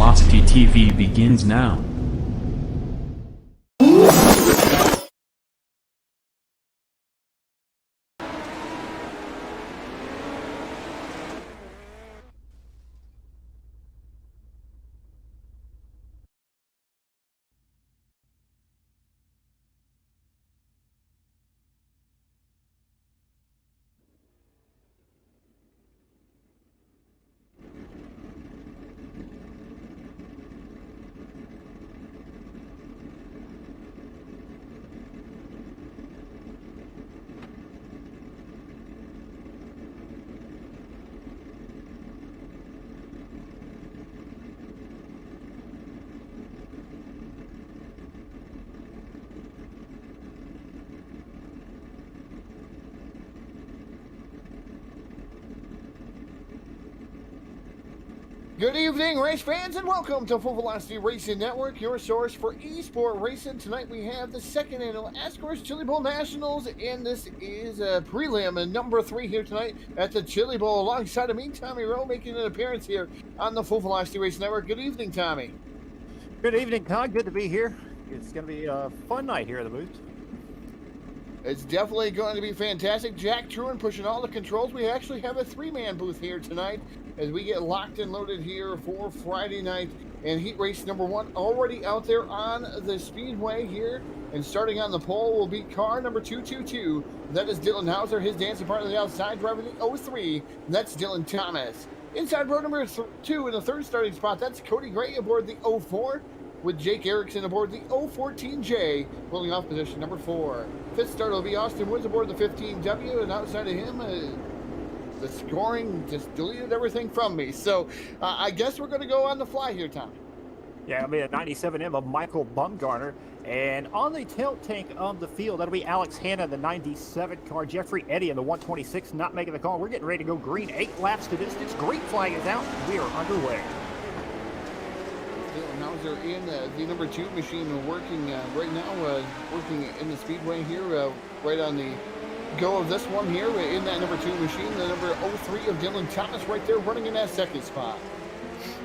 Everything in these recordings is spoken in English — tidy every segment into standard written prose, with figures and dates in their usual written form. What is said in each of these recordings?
Velocity TV begins now. Good evening, race fans, and welcome to Full Velocity Racing Network, your source for eSport racing. Tonight we have the second annual ASCORS Chili Bowl Nationals, and this is Prelim number 3 here tonight at the Chili Bowl. Alongside of me, Tommy Rowe, making an appearance here on the Full Velocity Racing Network. Good evening, Tommy. Good evening, Todd. Good to be here. It's going to be a fun night here at the booth. It's definitely going to be fantastic. Jack Truan pushing all the controls. We actually have a 3-man booth here tonight as we get locked and loaded here for Friday night. And heat race number 1 already out there on the speedway here. And starting on the pole will be car number 222. That is Dylan Hauser, his dancing partner on the outside, driving the 03. That's Dylan Thomas. Inside row number 2 in the third starting spot, that's Cody Gray aboard the 04. With Jake Erickson aboard the 014J, pulling off position number 4. Fifth starter will be Austin Woods aboard the 15W, and outside of him, the scoring just deleted everything from me. So I guess we're going to go on the fly here, Tom. Yeah, it'll be a 97M of Michael Bumgarner. And on the tail tank of the field, that'll be Alex Hanna, the 97 car. Jeffrey Eddy in the 126, not making the call. We're getting ready to go green. 8 laps to distance. Green flag is out. We are underway. Hauser in the number 2 machine working right now, working in the speedway here, right on the go of this one here in that number 2 machine. The number 03 of Dylan Thomas right there running in that second spot.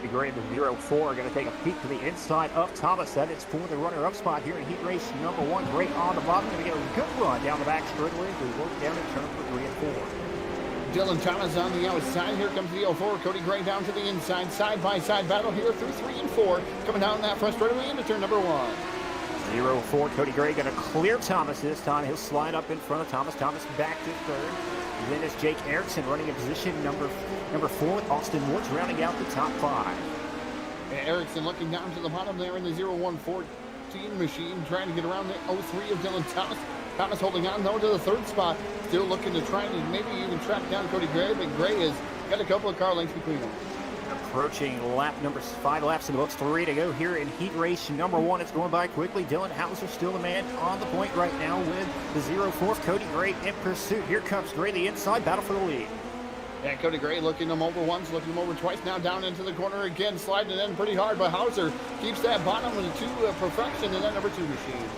The Gray, the 04, going to take a peek to the inside of Thomas. That is for the runner-up spot here in heat race number 1. Gray on the bottom, going to get a good run down the back straightaway as we work down in turn for 3 and 4. Dylan Thomas on the outside. Here comes the 04. Cody Gray down to the inside. Side-by-side battle here through 3 and 4. Coming down that front straightaway into turn number 1. 04. Cody Gray going to clear Thomas this time. He'll slide up in front of Thomas. Thomas back to third. Then it's Jake Erickson running in position number 4 with Austin Woods rounding out the top 5. And Erickson looking down to the bottom there in the 0114 machine, trying to get around the 03 of Dylan Thomas. Thomas holding on, though, to the third spot. Still looking to try and maybe even track down Cody Gray, but Gray has got a couple of car lengths between them. Approaching lap number 5 laps in the books, 3 to go here in heat race number 1. It's going by quickly. Dylan Hauser still the man on the point right now with the 04. Cody Gray in pursuit. Here comes Gray, the inside battle for the lead. Yeah, Cody Gray looking him over once, looking him over twice, now down into the corner again, sliding it in pretty hard, but Hauser keeps that bottom of the 2 perfection in that number 2 machine.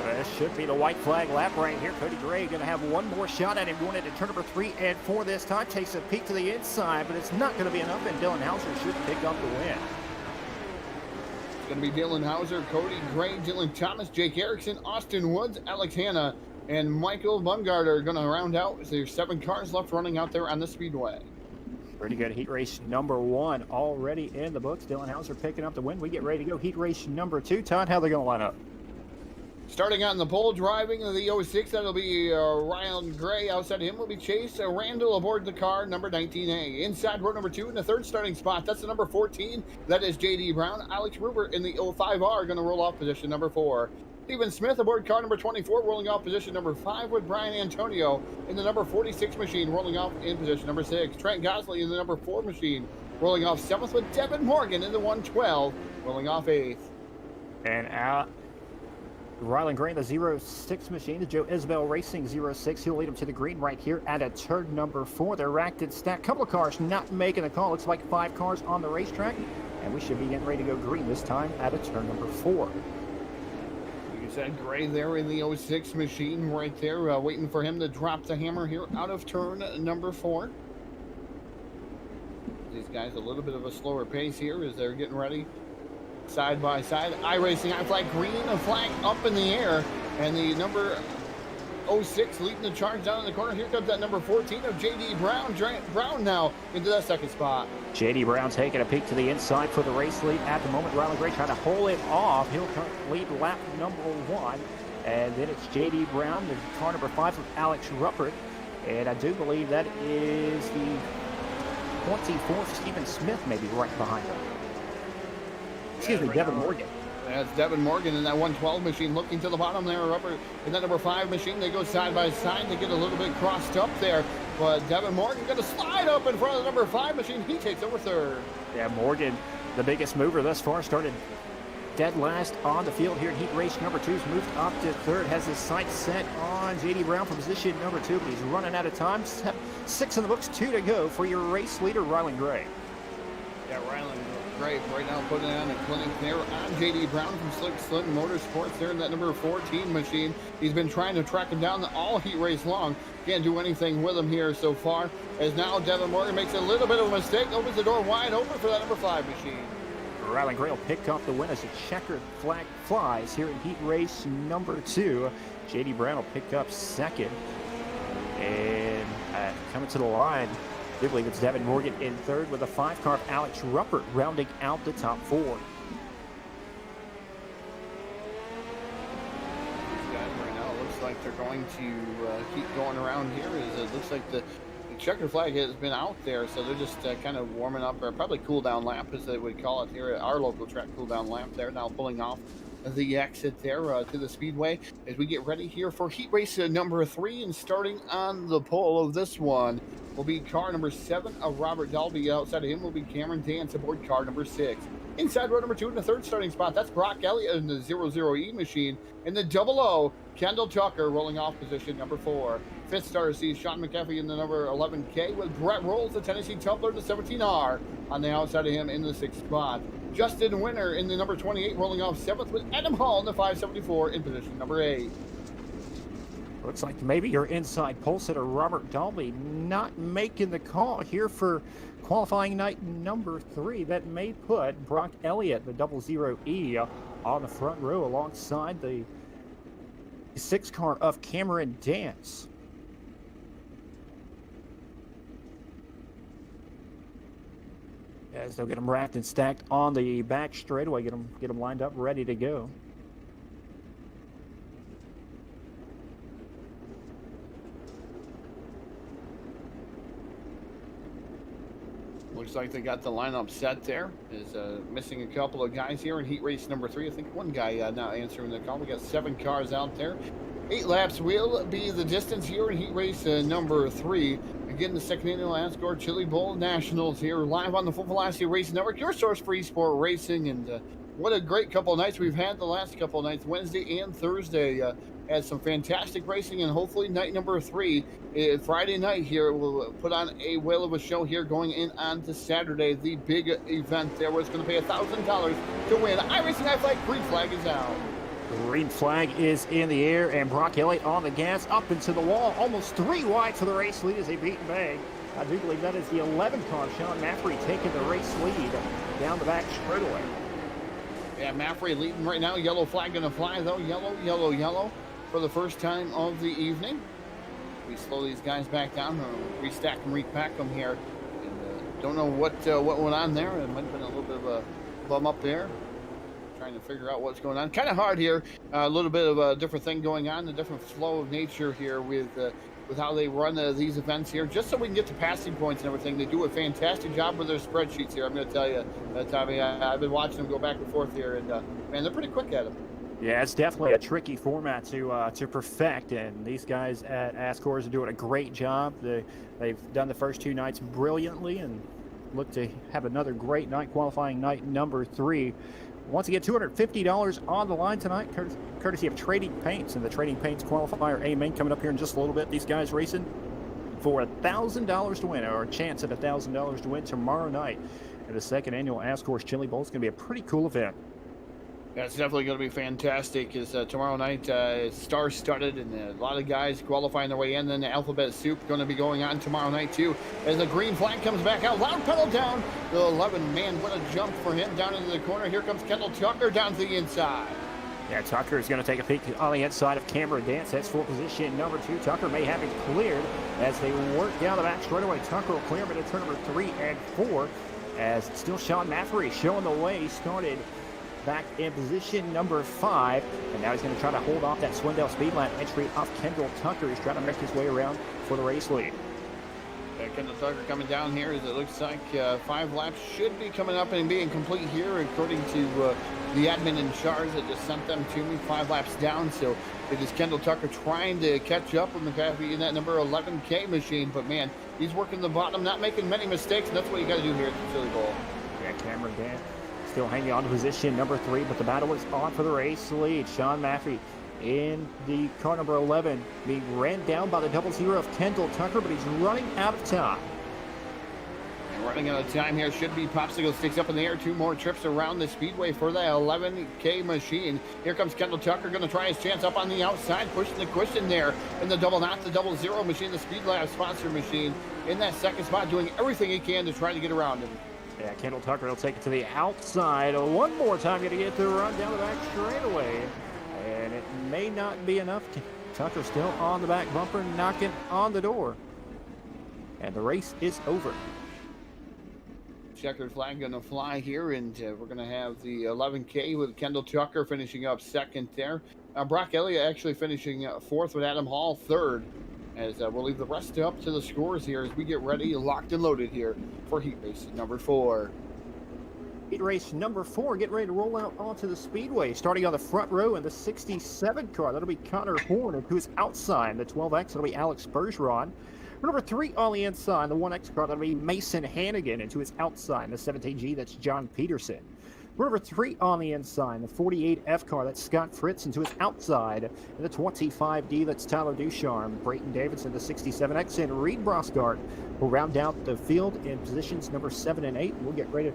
This should be the white flag lap right here. Cody Gray going to have one more shot at him going into turn number 3 and 4 this time. Takes a peek to the inside, but it's not going to be enough, and Dylan Hauser should pick up the win. It's going to be Dylan Hauser, Cody Gray, Dylan Thomas, Jake Erickson, Austin Woods, Alex Hanna, and Michael Bumgarner are going to round out. So there's 7 cars left running out there on the speedway. Pretty good heat race number 1 already in the books. Dylan Hauser picking up the win. We get ready to go heat race number 2. Todd, how are they going to line up? Starting on the pole, driving the 06, that'll be Ryan Gray. Outside of him will be Chase Randall aboard the car, number 19A. Inside row number 2 in the third starting spot, that's the number 14. That is J.D. Brown. Alex Ruber in the 05R going to roll off position number 4. Stephen Smith aboard car number 24, rolling off position number 5 with Brian Antonio in the number 46 machine, rolling off in position number 6. Trent Gosley in the number 4 machine, rolling off 7th with Devin Morgan in the 112, rolling off 8th. And out Rylan Gray in the 06 machine, the Joe Isbell Racing 06. He'll lead him to the green right here at a turn number 4. They're racked and stacked. Couple of cars not making the call. Looks like 5 cars on the racetrack. And we should be getting ready to go green this time at a turn number 4. You said Gray there in the 06 machine right there, waiting for him to drop the hammer here out of turn number 4. These guys a little bit of a slower pace here as they're getting ready side by side. iRacing, I flag green, a flag up in the air, and the number 06 leading the charge down in the corner. Here comes that number 14 of JD Brown. Brown now into that second spot. JD Brown taking a peek to the inside for the race lead at the moment. Riley Gray trying to hold it off. He'll lead lap number 1. And then it's JD Brown, the car number 5 with Alex Ruppert. And I do believe that is the 24th Stephen Smith maybe right behind him. Excuse me, Devin Morgan. That's Devin Morgan in that 112 machine looking to the bottom there. Ruppert in that number 5 machine. They go side by side. They get a little bit crossed up there. But Devin Morgan going to slide up in front of the number 5 machine. He takes over third. Yeah, Morgan, the biggest mover thus far, started dead last on the field here in heat race number 2. He's moved up to third, has his sights set on JD Brown for position number 2, but he's running out of time. 6 in the books, 2 to go for your race leader, Rylan Gray. Yeah, Rylan Gray right now putting on a clinic there on JD Brown from Slick Slim Motorsports there in that number 14 machine. He's been trying to track him down all heat race long. Can't do anything with him here so far, as now Devin Morgan makes a little bit of a mistake, opens the door wide open for that number 5 machine. Rylan Gray will pick up the win as the checkered flag flies here in heat race number 2. JD Brown will pick up second. And coming to the line, I believe it's Devin Morgan in third with a 5-car of Alex Ruppert rounding out the top 4. These guys right now, it looks like they're going to keep going around here. It looks like the checkered flag has been out there, so they're just kind of warming up, or probably cool down lap as they would call it here at our local track. Cool down lap there, now pulling off the exit there to the speedway as we get ready here for heat race number 3. And starting on the pole of this one will be car number 7 of Robert Dalby. Outside of him will be Cameron Dance aboard car number 6. Inside row number 2 in the third starting spot, that's Brock Elliott in the 00E machine. In the 00, Kendall Tucker rolling off position number 4. Fifth starter sees Sean McAfee in the number 11K with Brett Rolls, the Tennessee Tumbler, the 17R on the outside of him in the 6th spot. Justin Winter in the number 28 rolling off 7th with Adam Hall in the 574 in position number 8. Looks like maybe your inside pole sitter Robert Dalby not making the call here for qualifying night number 3. That may put Brock Elliott, the 00E, on the front row alongside the 6-car of Cameron Dance. As they'll get them racked and stacked on the back straightaway, get them lined up, ready to go. Looks like they got the lineup set there. Is missing a couple of guys here in heat race number 3. I think one guy not answering the call. We got 7 cars out there. 8 laps will be the distance here in heat race number 3. Again, the second annual ASCORS Chili Bowl Nationals here live on the Full Velocity Racing Network, your source for eSport racing. And what a great couple of nights we've had the last couple of nights, Wednesday and Thursday. Had some fantastic racing, and hopefully night number 3, Friday night here, we'll put on a whale of a show here going in on to Saturday, the big event there where it's going to pay $1,000 to win. iRacing High Flag, green flag is out. Green flag is in the air, and Brock Elliott on the gas, up into the wall, almost 3 wide for the race lead as they beat bag. I do believe that is the 11-car, Sean Maffrey taking the race lead down the back straightaway. Yeah, Maffrey leading right now. Yellow flag going to fly, though. Yellow, yellow, yellow for the first time of the evening. We slow these guys back down, restack and repack them here. And, don't know what went on there. It might have been a little bit of a bum up there. Trying to figure out what's going on. Kind of hard here. A little bit of a different thing going on, a different flow of nature here with how they run these events here, just so we can get to passing points and everything. They do a fantastic job with their spreadsheets here. I'm going to tell you, Tommy, I've been watching them go back and forth here, and man, they're pretty quick at them. Yeah, it's definitely a tricky format to perfect, and these guys at ASCORS are doing a great job. They've done the first 2 nights brilliantly and look to have another great night, qualifying night number 3. Once again, $250 on the line tonight, courtesy of Trading Paints and the Trading Paints Qualifier A main coming up here in just a little bit. These guys racing for $1,000 to win, or a chance at $1,000 to win tomorrow night at the second annual ASCORS Chili Bowl. It's going to be a pretty cool event. That's definitely going to be fantastic because tomorrow night is star-studded and a lot of guys qualifying their way in. Then the alphabet soup going to be going on tomorrow night too as the green flag comes back out. Loud pedal down. The 11, man, what a jump for him down into the corner. Here comes Kendall Tucker down to the inside. Yeah, Tucker is going to take a peek on the inside of Cameron Dance. That's for position number 2. Tucker may have it cleared as they work down the back straightaway. Tucker will clear him into turn number 3 and 4 as it's still Sean Maffrey showing the way. He started back in position number 5, and now he's going to try to hold off that Swindell speed line entry off Kendall Tucker. He's trying to make his way around for the race lead. Kendall Tucker coming down here as it looks like 5 laps should be coming up and being complete here according to the admin in charge that just sent them to me 5 laps down. So it is Kendall Tucker trying to catch up with McCaffrey in that number 11K machine, but man, he's working the bottom, not making many mistakes, and that's what you got to do here at the Chili Bowl. Yeah, Cameron Dan still hanging on to position number 3, but the battle is on for the race lead. Sean Maffrey in the car number 11 being ran down by the 00 of Kendall Tucker, but he's running out of time. And running out of time here should be Popsicle Sticks up in the air. 2 more trips around the speedway for that 11K machine. Here comes Kendall Tucker, going to try his chance up on the outside, pushing the cushion there in the double knot, the 00 machine, the Speed Lab sponsor machine, in that second spot, doing everything he can to try to get around him. Yeah, Kendall Tucker will take it to the outside one more time, going to get the run down the back straightaway. And it may not be enough. Tucker still on the back bumper, knocking on the door. And the race is over. Checkered flag going to fly here, and we're going to have the 11K with Kendall Tucker finishing up second there. Brock Elliott actually finishing 4th with Adam Hall 3rd. As we'll leave the rest up to the scores here as we get ready, locked and loaded here for heat race number 4. Heat race number 4, getting ready to roll out onto the speedway. Starting on the front row in the 67 car, that'll be Connor Horn, and to his outside, the 12X, that'll be Alex Bergeron. Number 3 on the inside, the 1X car, that'll be Mason Hannigan, and to his outside, the 17G, that's John Peterson. Number 3 on the inside, the 48F car, that's Scott Fritz, and to his outside, and the 25D, that's Tyler Ducharme. Brayton Davidson, the 67X, and Reed Brosgart will round out the field in positions number 7 and 8. We'll get ready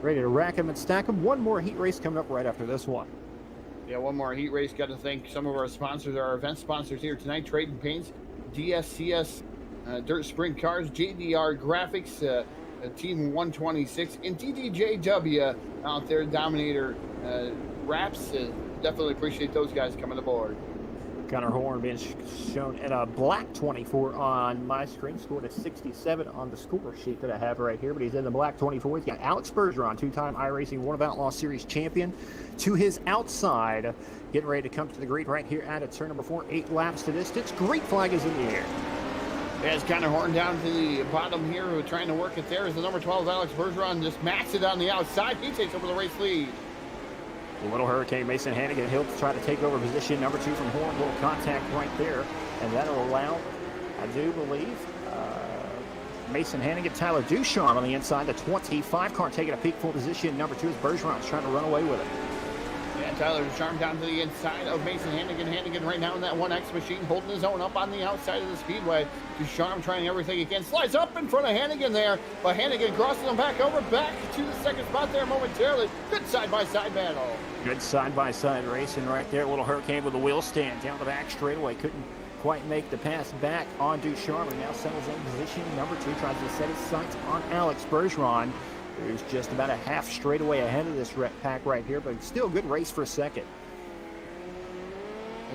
to rack them and stack them. One more heat race coming up right after this one. Yeah, one more heat race. Got to thank some of our sponsors, our event sponsors here tonight. Trade & Paints, DSCS, Dirt Sprint Cars, JDR Graphics, Team 126, and DDJW out there, Dominator Wraps. Definitely appreciate those guys coming aboard. Connor Horn being shown in a black 24 on my screen. Scored a 67 on the score sheet that I have right here, but he's in the black 24. He's got Alex Bergeron, 2-time iRacing World of Outlaw Series champion, to his outside. Getting ready to come to the grid right here at turn number 4. 8 laps to distance. Green flag is in the air. As Connor Horn down to the bottom here, trying to work it there is the number 12, Alex Bergeron, just maxed it on the outside. He takes over the race lead. The Little Hurricane Mason Hannigan, he'll try to take over position number 2 from Horn. Little contact right there, and that'll allow, I do believe, Mason Hannigan, Tyler Ducharme on the inside. The 25 car taking a peek for position number 2 as Bergeron's trying to run away with it. Yeah, Tyler Ducharme down to the inside of Mason Hannigan. Hannigan right now in that 1X machine, holding his own up on the outside of the speedway. Ducharme trying everything he can. Slides up in front of Hannigan there, but Hannigan crosses him back over, back to the second spot there momentarily. Good side-by-side battle. Good side-by-side racing right there. Little Hurricane with the wheel stand down the back straightaway. Couldn't quite make the pass back on Ducharme. And now settles in position number 2. Tries to set his sights on Alex Bergeron, who's just about a half straightaway ahead of this pack right here, but still a good race for second.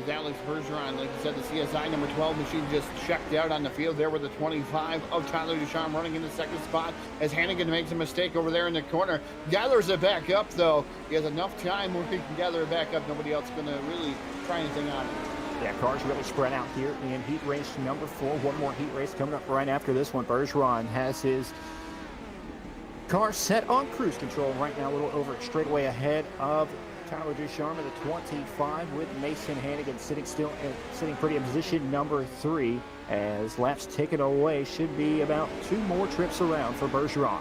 As Alex Bergeron, like you said, the CSI number 12 machine just checked out on the field there with the 25 of Tyler Ducharme running in the second spot as Hannigan makes a mistake over there in the corner. Gathers it back up, though. He has enough time where he can gather it back up. Nobody else going to really try anything on it. Yeah, cars really spread out here in heat race number 4. One more heat race coming up right after this one. Bergeron has his car set on cruise control right now, a little over straightaway ahead of Tyler Ducharme at the 25 with Mason Hannigan sitting pretty in position number 3 as laps taken away. Should be about 2 more trips around for Bergeron.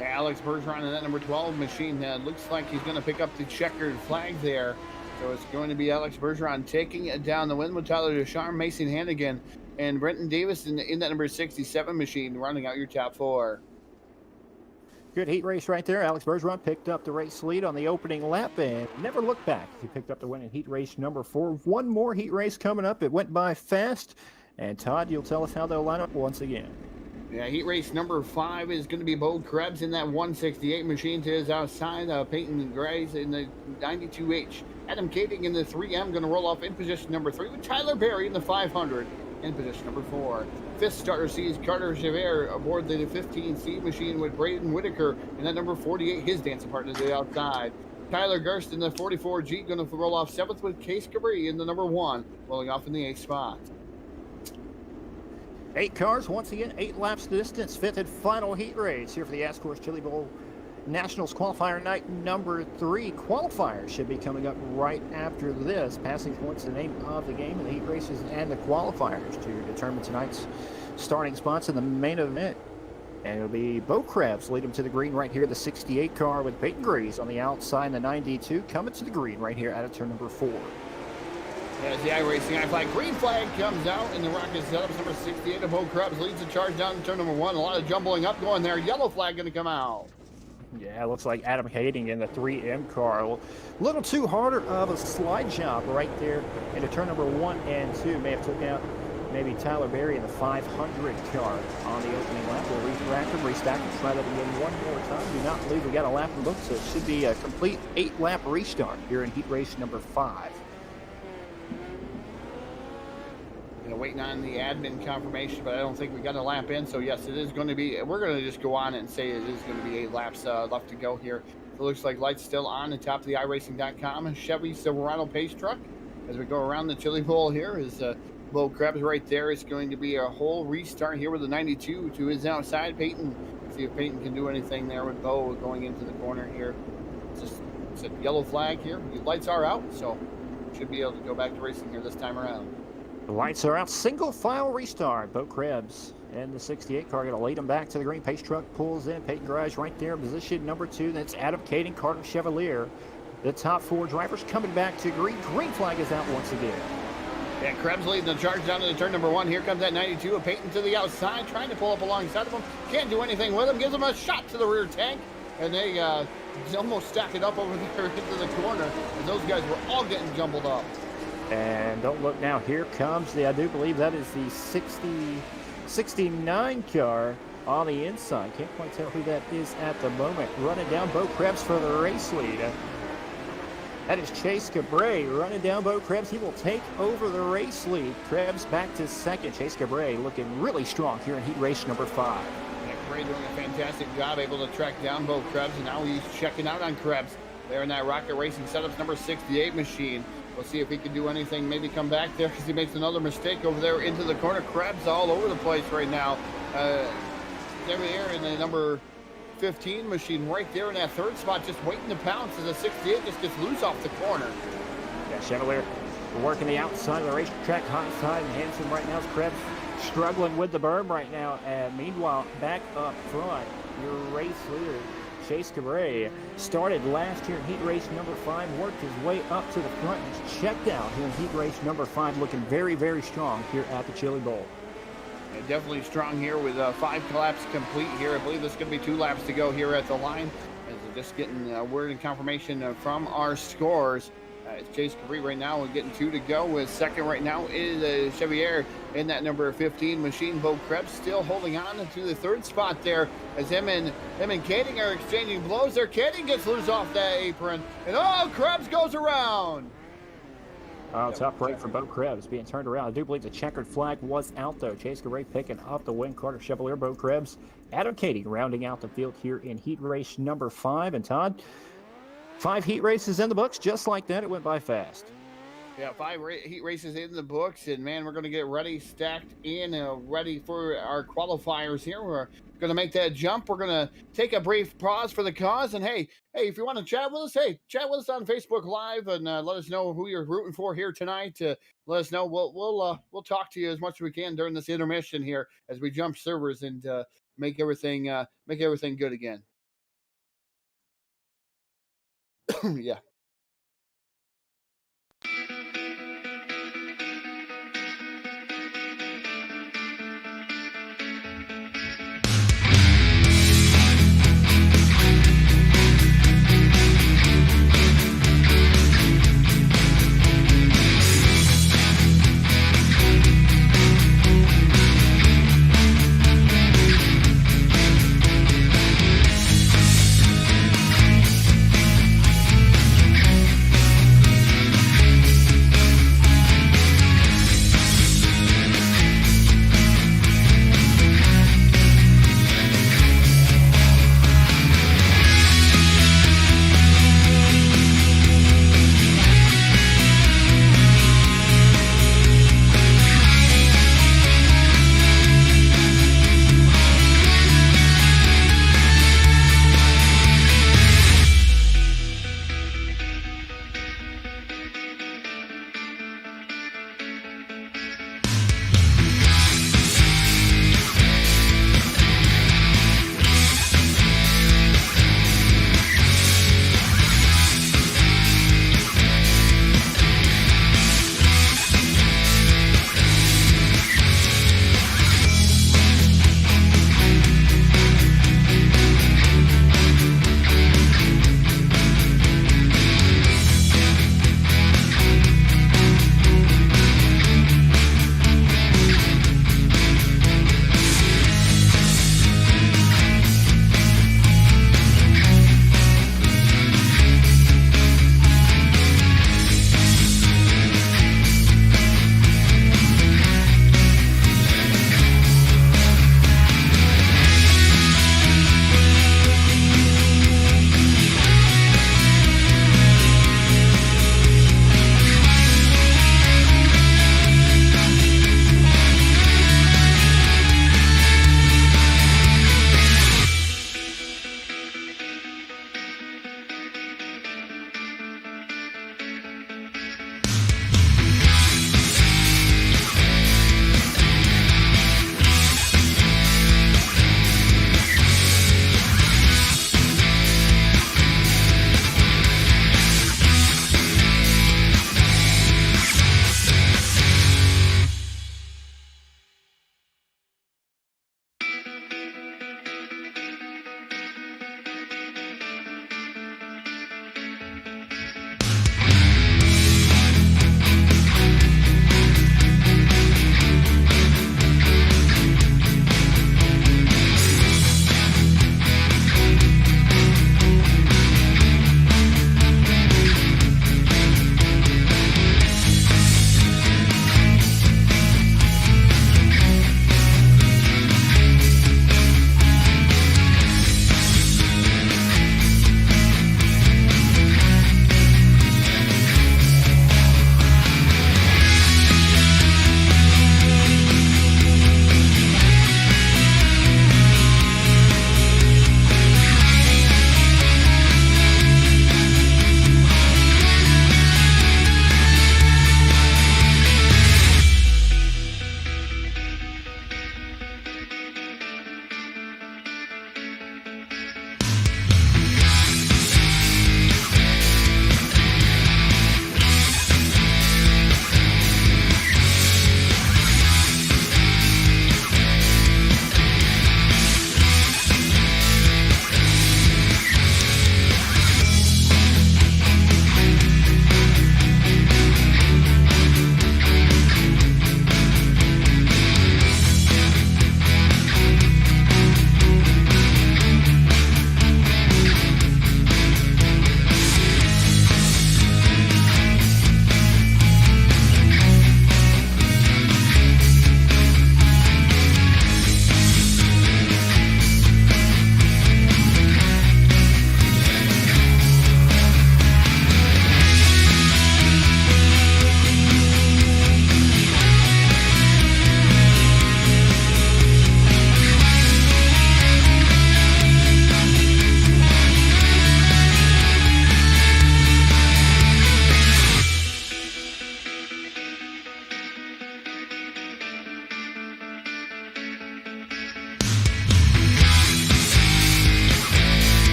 Alex Bergeron in that number 12 machine looks like he's going to pick up the checkered flag there. So it's going to be Alex Bergeron taking it down the win with Tyler Ducharme, Mason Hannigan, and Brenton Davis in that number 67 machine running out your top 4. Good heat race right there. Alex Bergeron picked up the race lead on the opening lap and never looked back. He picked up the win in heat race number 4. One more heat race coming up. It went by fast. And Todd, you'll tell us how they'll line up once again. Yeah, heat race number 5 is going to be Bo Krebs in that 168 machine to his outside. Peyton Grace in the 92H. Adam Kading in the 3M going to roll off in position number 3 with Tyler Berry in the 500 in position number 4. Fifth starter sees Carter Javert aboard the 15C machine with Braden Whitaker in that number 48, his dancing partner to the outside. Tyler Gerst in the 44G going to roll off 7th with Case Cabri in the number 1, rolling off in the 8th spot. 8 cars, once again, 8 laps distance, 5th and final heat race here for the ASCORS Chili Bowl Nationals Qualifier night number 3. Qualifier should be coming up right after this. Passing points, the name of the game, and the heat races and the qualifiers to determine tonight's starting spots in the main event. And it'll be Bo Krebs lead him to the green right here, the 68 car with Peyton Grace on the outside, and the 92 coming to the green right here out of turn number 4. As the iRacing I-Flag green flag comes out, and the rocket setups number 68 of Bo Krebs leads the charge down to turn number 1. A lot of jumbling up going there. Yellow flag going to come out. Yeah, it looks like Adam Kading in the 3M car. A little too harder of a slide job right there into turn number 1 and 2. May have took out maybe Tyler Berry in the 500 car on the opening lap. We'll re-rack them, restack them, try that again one more time. Do not believe we got a lap in the book, so it should be a complete 8-lap restart here in heat race number 5. Waiting on the admin confirmation, but I don't think we got a lap in. So yes, it is going to be. We're going to just go on and say it is going to be 8 laps left to go here. It looks like lights still on the top of the iRacing.com Chevy Silverado Pace truck. As we go around the Chili Bowl here is Bo Krebs right there. It's going to be a whole restart here with the 92 to his outside. Peyton, see if Peyton can do anything there with Bo going into the corner here. It's a yellow flag here. The lights are out, so should be able to go back to racing here this time around. The lights are out. Single file restart. Bo Krebs and the 68 car going to lead him back to the green. Pace truck pulls in. Peyton Garage right there in position number 2. That's Adam Kading, Carter Chevalier. The top 4 drivers coming back to green. Green flag is out once again. Yeah, Krebs leading the charge down to the turn number 1. Here comes that 92 of Peyton to the outside, trying to pull up alongside of him. Can't do anything with him. Gives him a shot to the rear tank. And they almost stack it up over there into the corner. And those guys were all getting jumbled up. And don't look now, here comes I do believe that is the 69 car on the inside. Can't quite tell who that is at the moment. Running down Bo Krebs for the race lead. That is Chase Cabray running down Bo Krebs. He will take over the race lead. Krebs back to second. Chase Cabray looking really strong here in heat race number 5. Yeah, Cabray doing a fantastic job, able to track down Bo Krebs, and now he's checking out on Krebs. There in that Rocket Racing Setups number 68 machine. We'll see if he can do anything, maybe come back there because he makes another mistake over there into the corner. Krebs all over the place right now. There in the number 15 machine right there in that 3rd spot, just waiting to pounce as the 68 just gets loose off the corner. Yeah, Chevalier working the outside of the racetrack, hot side, and Hanson right now is Krebs struggling with the berm right now. And meanwhile, back up front, your race leader, Chase Cabray, started last year in heat race number 5, worked his way up to the front, and is checked out here in heat race number 5, looking very, very strong here at the Chili Bowl. Yeah, definitely strong here with 5 laps complete here. I believe there's going to be 2 laps to go here at the line. As we're just getting word and confirmation from our scores. It's Chase Cabray right now. We're getting 2 to go. With second right now is Chevier in that number 15 machine. Bo Krebs still holding on to the 3rd spot there as him and Kading are exchanging blows there. Kading gets loose off that apron, and Krebs goes around. Oh, tough break for Bo Krebs being turned around. I do believe the checkered flag was out, though. Chase Cabray picking up the win. Carter Chevalier, Bo Krebs, Adam Kading rounding out the field here in heat race number 5. And Todd, 5 heat races in the books. Just like that, it went by fast. Yeah, 5 heat races in the books, and man, we're going to get ready, stacked in, ready for our qualifiers here. We're going to make that jump. We're going to take a brief pause for the cause, and hey, if you want to chat with us, chat with us on Facebook Live, and let us know who you're rooting for here tonight. Let us know. We'll talk to you as much as we can during this intermission here as we jump servers and make everything good again. Yeah.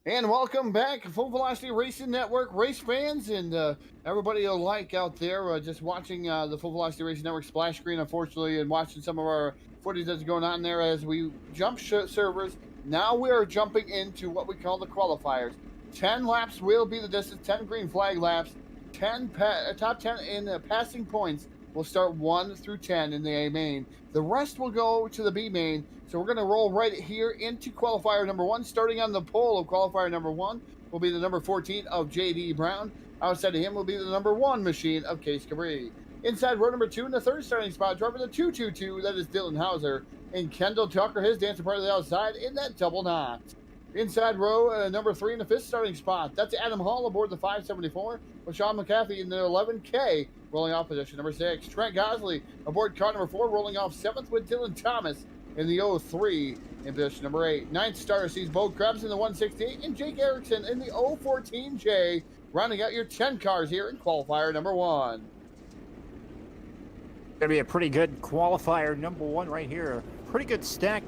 And welcome back, Full Velocity Racing Network race fans and everybody alike out there just watching the Full Velocity Racing Network splash screen, unfortunately, and watching some of our footage that's going on there as we jump servers. Now we are jumping into what we call the qualifiers. 10 laps will be the distance, 10 green flag laps, 10 top 10 in passing points. We'll start 1 through 10 in the A main. The rest will go to the B main. So we're going to roll right here into qualifier number 1. Starting on the pole of qualifier number 1 will be the number 14 of JD Brown. Outside of him will be the number 1 machine of Case Cabri. Inside row number 2 in the third starting spot, driving the 222, that is Dylan Hauser. And Kendall Tucker, his dancer part of the outside in that double knot. Inside row number 3 in the fifth starting spot, that's Adam Hall aboard the 574 with Sean McAfee in the 11K, rolling off position number 6. Trent Gosley aboard car number 4, rolling off 7th with Dylan Thomas in the 03 in position number 8. Ninth starter sees Bo Krebs in the 168 and Jake Erickson in the 014J, rounding out your 10 cars here in qualifier number 1. Gonna be a pretty good qualifier number 1 right here. Pretty good stack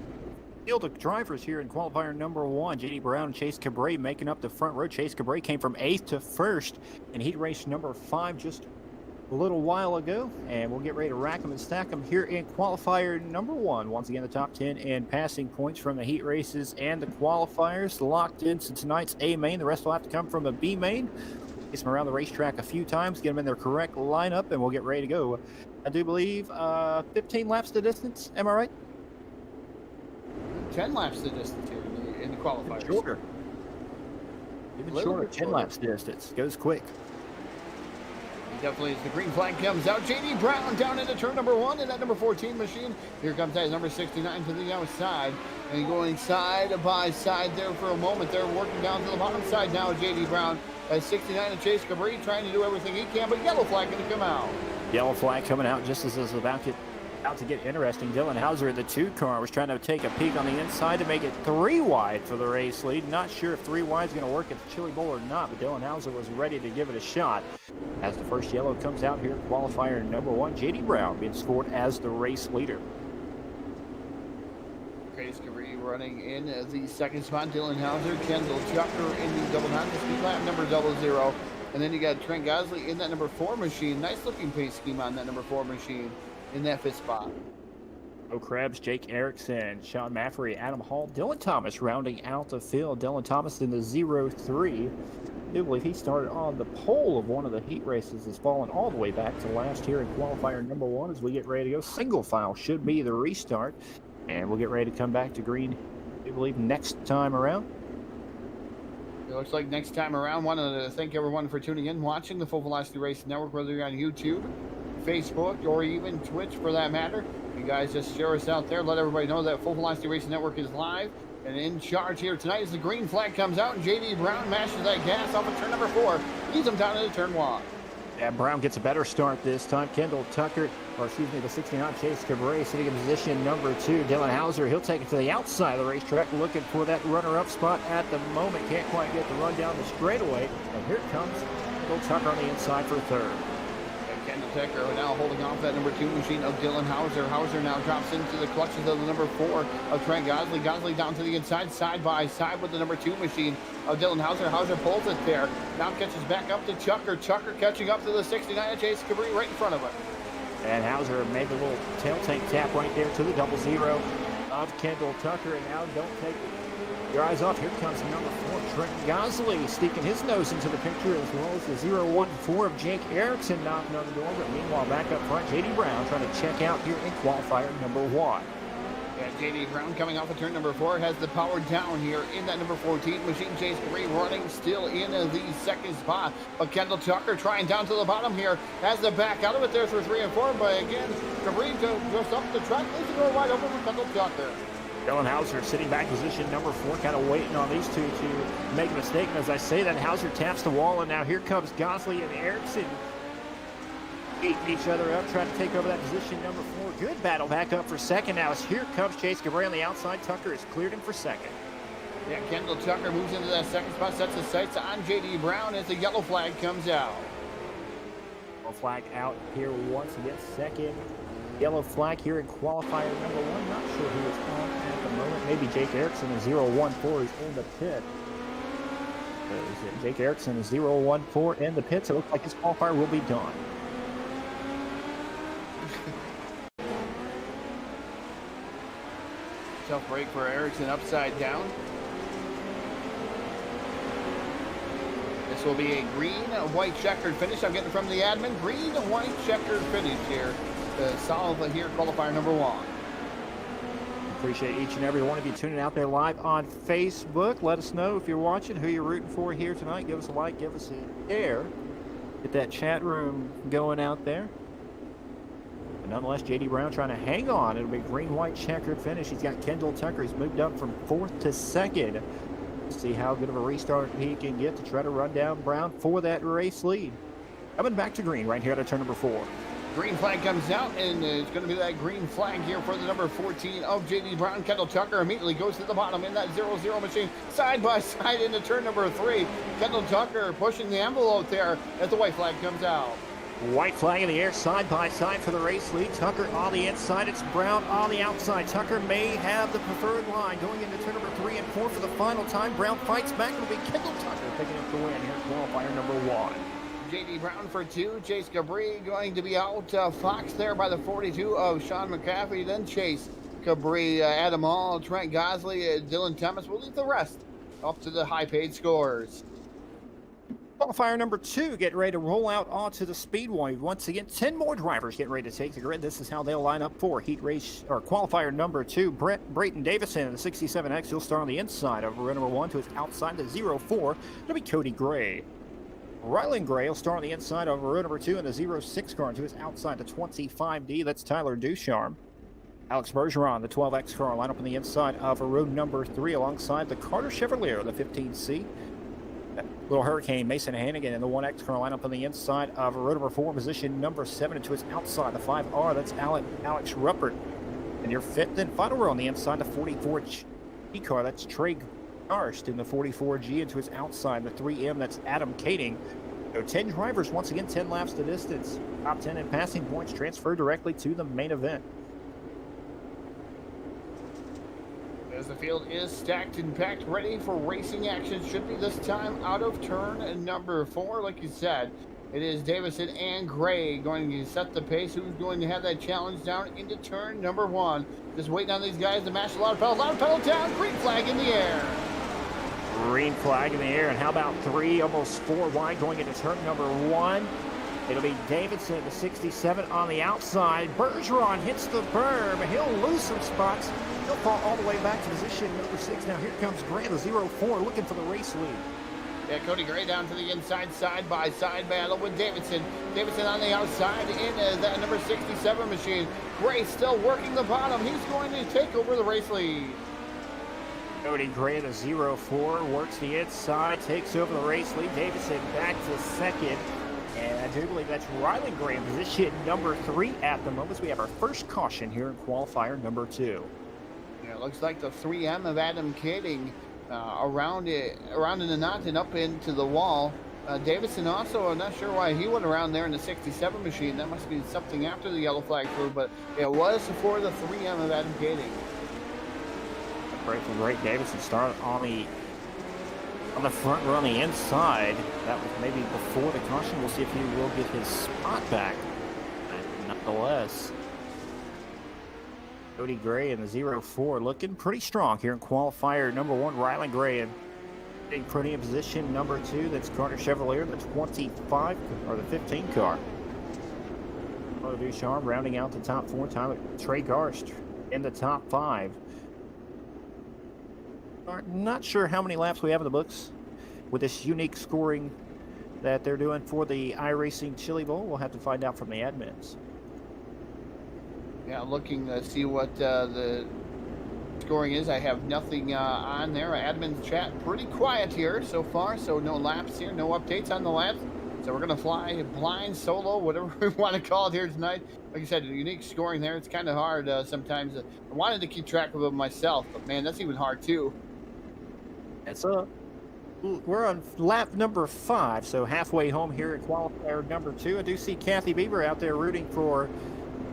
field of drivers here in qualifier number 1. JD Brown and Chase Cabri making up the front row. Chase Cabri came from 8th to 1st in heat race number 5 just a little while ago, and we'll get ready to rack them and stack them here in qualifier number 1. Once again, the top 10 in passing points from the heat races and the qualifiers locked into tonight's A main. The rest will have to come from the B main. Get them around the racetrack a few times, get them in their correct lineup, and we'll get ready to go. I do believe 15 laps to distance. Am I right? 10 laps the distance here in the qualifiers. Shorter. Even shorter. 10 laps distance. Goes quick. Definitely as the green flag comes out. JD Brown down into turn number 1 in that number 14 machine. Here comes that number 69 to the outside. And going side by side there for a moment. They're working down to the bottom side now. JD Brown at 69 and Chase Cabri trying to do everything he can, but yellow flag going to come out. Yellow flag coming out just as it's about to get interesting. Dylan Hauser in the 2 car was trying to take a peek on the inside to make it 3 wide for the race lead. Not sure if 3 wide is going to work at the Chili Bowl or not, but Dylan Hauser was ready to give it a shot. As the first yellow comes out here, qualifier number 1, JD Brown being scored as the race leader. Chase Cabri running in the second spot. Dylan Hauser, Kendall Tucker in the double knot, speed lap number 00. And then you got Trent Gosley in that number 4 machine. Nice looking pace scheme on that number 4 machine in that 5th spot. Bo Krebs, Jake Erickson, Sean Maffery, Adam Hall, Dylan Thomas rounding out the field. Dylan Thomas in the 03. I do believe he started on the pole of one of the heat races, has fallen all the way back to last here in qualifier number 1 as we get ready to go. Single file should be the restart, and we'll get ready to come back to green, I believe, next time around. It looks like next time around. Wanted to thank everyone for tuning in, watching the Full Velocity Racing Network, whether you're on YouTube, Facebook, or even Twitch for that matter. You guys just share us out there. Let everybody know that Full Velocity Racing Network is live and in charge here tonight as the green flag comes out and JD Brown mashes that gas off of turn number 4. Leads them down into turn 1. Yeah, Brown gets a better start this time. Kendall Tucker, the 69 Chase Cabri sitting in position number 2. Dylan Hauser, he'll take it to the outside of the racetrack, looking for that runner-up spot at the moment. Can't quite get the run down the straightaway. And here comes Kendall Tucker on the inside for 3rd. Kendall Tucker now holding off that number 2 machine of Dylan Hauser. Hauser now drops into the clutches of the number 4 of Trent Gosley. Gosley down to the inside, side by side with the number 2 machine of Dylan Hauser. Hauser pulls it there. Now catches back up to Tucker. Tucker catching up to the 69 of Chase Cabri right in front of him. And Hauser made the little tail tank tap right there to the 00 of Kendall Tucker. And now don't take your eyes off. Here comes number 4, Trent Gosley, sticking his nose into the picture, as well as the 014 of Jake Erickson knocking on the door. But meanwhile, back up front, JD Brown trying to check out here in qualifier number 1. Yeah, JD Brown coming off of turn number 4 has the power down here in that number 14 machine. Chase Cabri running still in the 2nd spot. But Kendall Tucker trying down to the bottom here. Has the back out of it there through 3 and 4. But again, Cabri goes up the track. Leaves the door wide open for Kendall Tucker. Dylan Hauser sitting back position number 4, kind of waiting on these two to make a mistake. And as I say that, Hauser taps the wall, and now here comes Gosley and Erickson beating each other up, trying to take over that position number 4. Good battle back up for 2nd now. As here comes Chase Cabri on the outside. Tucker has cleared him for 2nd. Yeah, Kendall Tucker moves into that 2nd spot, sets his sights on JD Brown as the yellow flag comes out. Yellow flag out here once again, 2nd. Yellow flag here in qualifier number 1. Not sure who is on at the moment. Maybe Jake Erickson in 014 is in the pit. Jake Erickson is 0-1-4 in the pits. It looks like his qualifier will be done. Tough break for Erickson, upside down. This will be a green, white checkered finish. I'm getting from the admin. Green, white checkered finish here to solve here qualifier number 1. Appreciate each and every one of you tuning out there live on Facebook. Let us know if you're watching, who you're rooting for here tonight. Give us a like, give us a share. Get that chat room going out there. But nonetheless, J.D. Brown trying to hang on. It'll be green, white checkered finish. He's got Kendall Tucker. He's moved up from 4th to 2nd. See how good of a restart he can get to try to run down Brown for that race lead. Coming back to green right here at turn number 4. Green flag comes out, and it's going to be that green flag here for the number 14 of J.D. Brown. Kendall Tucker immediately goes to the bottom in that 0-0 machine, side by side into turn number 3. Kendall Tucker pushing the envelope there as the white flag comes out. White flag in the air, side by side for the race lead. Tucker on the inside, it's Brown on the outside. Tucker may have the preferred line going into turn number 3 and 4 for the final time. Brown fights back. It'll be Kendall Tucker picking up the win here, qualifier number 1. J.D. Brown for 2. Chase Cabri going to be out. Fox there by the 42 of Sean McCaffrey. Then Chase Cabri, Adam Hall, Trent Gosley, Dylan Thomas. We'll leave the rest up to the high-paid scores. Qualifier number 2 getting ready to roll out onto the speedway. Once again, 10 more drivers getting ready to take the grid. This is how they'll line up for heat race or qualifier number 2. Brayton Davison in the 67X. He'll start on the inside of row number 1 to his outside, the 0-4. It'll be Cody Gray. Rylan Gray will start on the inside of row number 2 in the 06 car to his outside, the 25D. That's Tyler Ducharme. Alex Bergeron, the 12X car, line up on the inside of row number 3 alongside the Carter Chevrolet, the 15C. Little Hurricane, Mason Hannigan in the 1X car, line up on the inside of row number 4, position number 7 to his outside, the 5R. That's Alex Ruppert. And your 5th and final row on the inside, the 44G car. That's Trey Karst in the 44G into his outside, the 3M. That's Adam Kading. So 10 drivers, once again, 10 laps to distance. Top 10 in passing points transfer directly to the main event. As the field is stacked and packed, ready for racing action. Should be this time out of turn number 4. Like you said, it is Davison and Gray going to set the pace. Who's going to have that challenge down into turn number 1? Just waiting on these guys to mash a lot of pedal down. Green flag in the air. Green flag in the air, and how about 3, almost 4 wide going into turn number 1? It'll be Davidson, the 67 on the outside. Bergeron hits the berm. He'll lose some spots. He'll fall all the way back to position number 6. Now here comes Gray, the 0-4, looking for the race lead. Yeah, Cody Gray down to the inside, side-by-side battle with Davidson. Davidson on the outside in that number 67 machine. Gray still working the bottom. He's going to take over the race lead. Cody Gray, the 0-4, works the inside, takes over the race lead. Davidson back to 2nd. And I do believe that's Rylan Gray in position number 3 at the moment. We have our first caution here in qualifier number 2. Yeah, it looks like the 3M of Adam Kading around in the knot and up into the wall. Davidson also, I'm not sure why he went around there in the 67 machine. That must be something after the yellow flag flew, but it was for the 3M of Adam Kading. Break from Ray Davidson started on the front row on the inside. That was maybe before the caution. We'll see if he will get his spot back. Nonetheless, Cody Gray in the 0-4 looking pretty strong here in qualifier number 1. Rylan Gray in pretty in position number 2. That's Carter Chevrolet, the 25 or the 15 car. Ducharme rounding out the top 4. Trey Karst in the top 5. Not sure how many laps we have in the books with this unique scoring that they're doing for the iRacing Chili Bowl. We'll have to find out from the admins. Yeah, looking to see what the scoring is. I have nothing on there. Admin chat pretty quiet here so far, so no laps here, no updates on the laps. So we're going to fly blind, solo, whatever we want to call it here tonight. Like I said, a unique scoring there. It's kind of hard sometimes. I wanted to keep track of it myself, but man, that's even hard too. We're on lap number 5, so halfway home here at qualifier number 2. I do see Kathy Bieber out there rooting for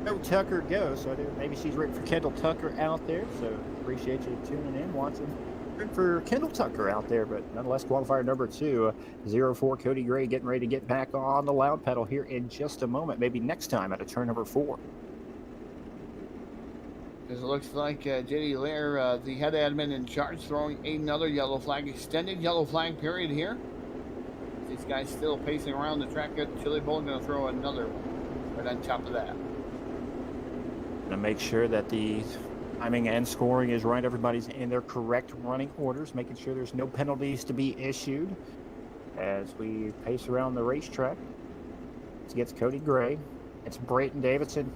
Go Tucker Go, so maybe she's rooting for Kendall Tucker out there. So appreciate you tuning in, watching For Kendall Tucker out there, but nonetheless, qualifier number 2, 04 Cody Gray getting ready to get back on the loud pedal here in just a moment, maybe next time at a turn number 4. Because it looks like JD Lair, the head admin in charge, throwing another yellow flag, extended yellow flag period here. These guys still pacing around the track. Chili Bowl going to throw another one right on top of that. To make sure that the timing and scoring is right, everybody's in their correct running orders, making sure there's no penalties to be issued as we pace around the racetrack. It gets Cody Gray. It's Brayton Davidson.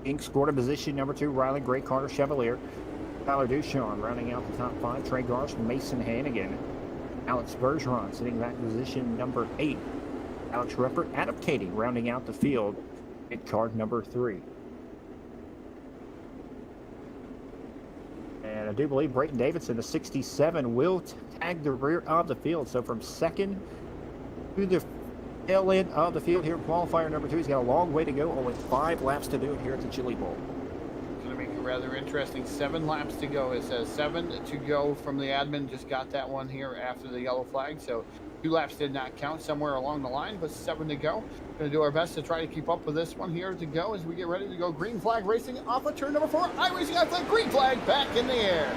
Inc. scored in position number 2, Riley Gray, Carter Chevalier. Tyler Ducharme rounding out the top 5, Trey Garst, Mason Hannigan. Alex Bergeron sitting back in position number 8. Alex Ruppert, Adam Katie rounding out the field at card number 3. And I do believe Brayton Davidson, the 67, will tag the rear of the field. So from second to the tail end of the field here in qualifier number 2, he's got a long way to go. Only 5 laps to do it here at the Chili Bowl. It's going to make it rather interesting. 7 laps to go. It says 7 to go from the admin. Just got that one here after the yellow flag. So 2 laps did not count somewhere along the line, but 7 to go. Going to do our best to try to keep up with this one here to go as we get ready to go. Green flag racing off of turn number 4. iRacing on flag. Green flag back in the air.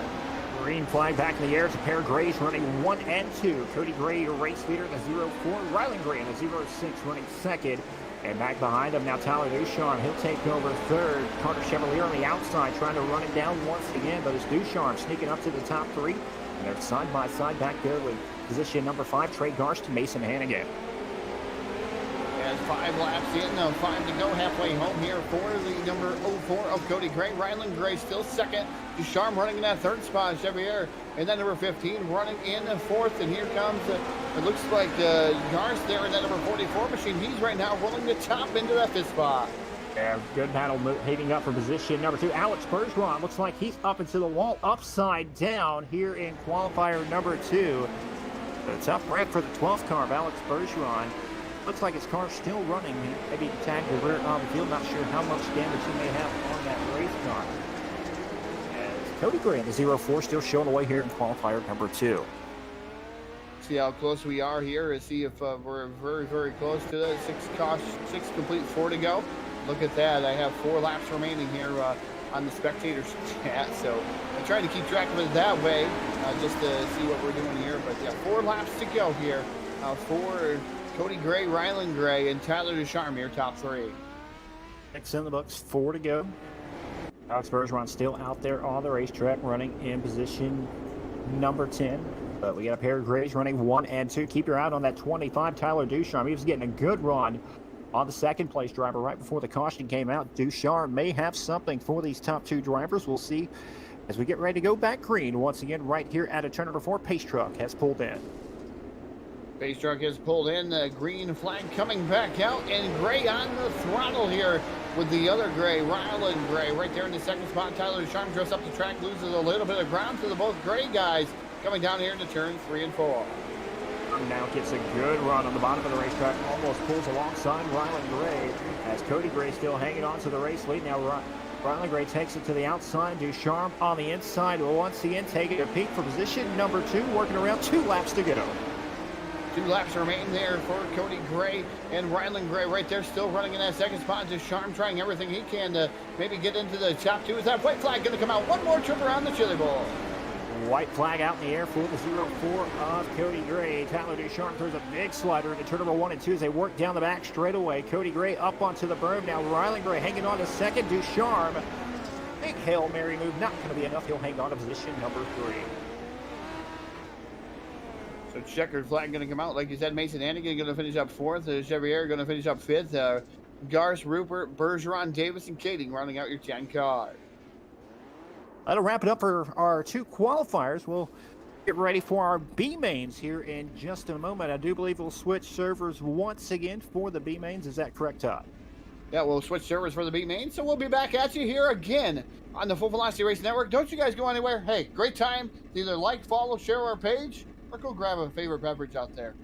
Green flag back in the air. It's a pair of Grays running 1 and 2. Cody Gray, your race leader, the 04. Rylan Gray in the 06 running second. And back behind him now Tyler Ducharme. He'll take over third. Carter Chevalier on the outside trying to run it down once again, but it's Ducharme sneaking up to the top 3. And they're side by side back there with position number 5, Trey Garst, Mason Hannigan. As 5 laps in, 5 to go, halfway home here for the number 04 of Cody Gray. Ryland Gray still second. Ducharme running in that 3rd spot. Chevalier and then number 15 running in the 4th. And here comes, it looks like Garst there in that number 44 machine. He's right now rolling the top into that 5th spot. Yeah, good battle heating up for position number 2. Alex Bergeron looks like he's up into the wall, upside down here in qualifier number 2. A tough wreck for the 12th car of Alex Bergeron. Looks like his car's still running. Maybe tagged the rear of the field. Not sure how much damage he may have on that race car. As Cody Gray in the 04 still showing away here in qualifier number 2. See how close we are here and see if we're very, very close to the 6 complete, 4 to go. Look at that. I have 4 laps remaining here on the spectators chat. So I'm trying to keep track of it that way just to see what we're doing here. But yeah, 4 laps to go here for Cody Gray, Rylan Gray, and Tyler Ducharme here, top 3. 6 in the books, 4 to go. Alex Bergeron still out there on the racetrack running in position number 10. But we got a pair of Grays running 1 and 2. Keep your eye on that 25, Tyler Ducharme. He was getting a good run on the 2nd place driver right before the caution came out. Ducharme may have something for these top 2 drivers. We'll see as we get ready to go back green once again right here at a turn number 4. Pace truck has pulled in. Pace truck is pulled in, the green flag coming back out, and Gray on the throttle here with the other Gray, Ryland Gray, right there in the 2nd spot. Tyler Ducharme drifts up the track, loses a little bit of ground to the both Gray guys coming down here into turns 3 and 4. Now gets a good run on the bottom of the racetrack, almost pulls alongside Ryland Gray as Cody Gray still hanging on to the race lead. Now Ryland Gray takes it to the outside. Ducharme on the inside will once again taking a peek for position number 2, working around 2 laps to go. 2 laps remain there for Cody Gray and Ryland Gray right there, still running in that 2nd spot. Ducharme trying everything he can to maybe get into the top 2. Is that white flag going to come out? One more trip around the Chili Bowl. White flag out in the air for the 04 of Cody Gray. Tyler Ducharme throws a big slider into turn number 1 and 2 as they work down the back straightaway. Cody Gray up onto the berm. Now Ryland Gray hanging on to 2nd. Ducharme, big Hail Mary move, not going to be enough. He'll hang on to position number 3. So checkered flag going to come out. Like you said, Mason Hannigan going to finish up 4th. Chevalier going to finish up 5th. Garst, Rupert, Bergeron, Davis, and Kading rounding out your 10 cars. That'll wrap it up for our 2 qualifiers. We'll get ready for our B mains here in just a moment. I do believe we'll switch servers once again for the B mains. Is that correct, Todd? Yeah, we'll switch servers for the B main. So we'll be back at you here again on the Full Velocity Race Network. Don't you guys go anywhere. Hey, great time to either like, follow, share our page, or go grab a favorite beverage out there.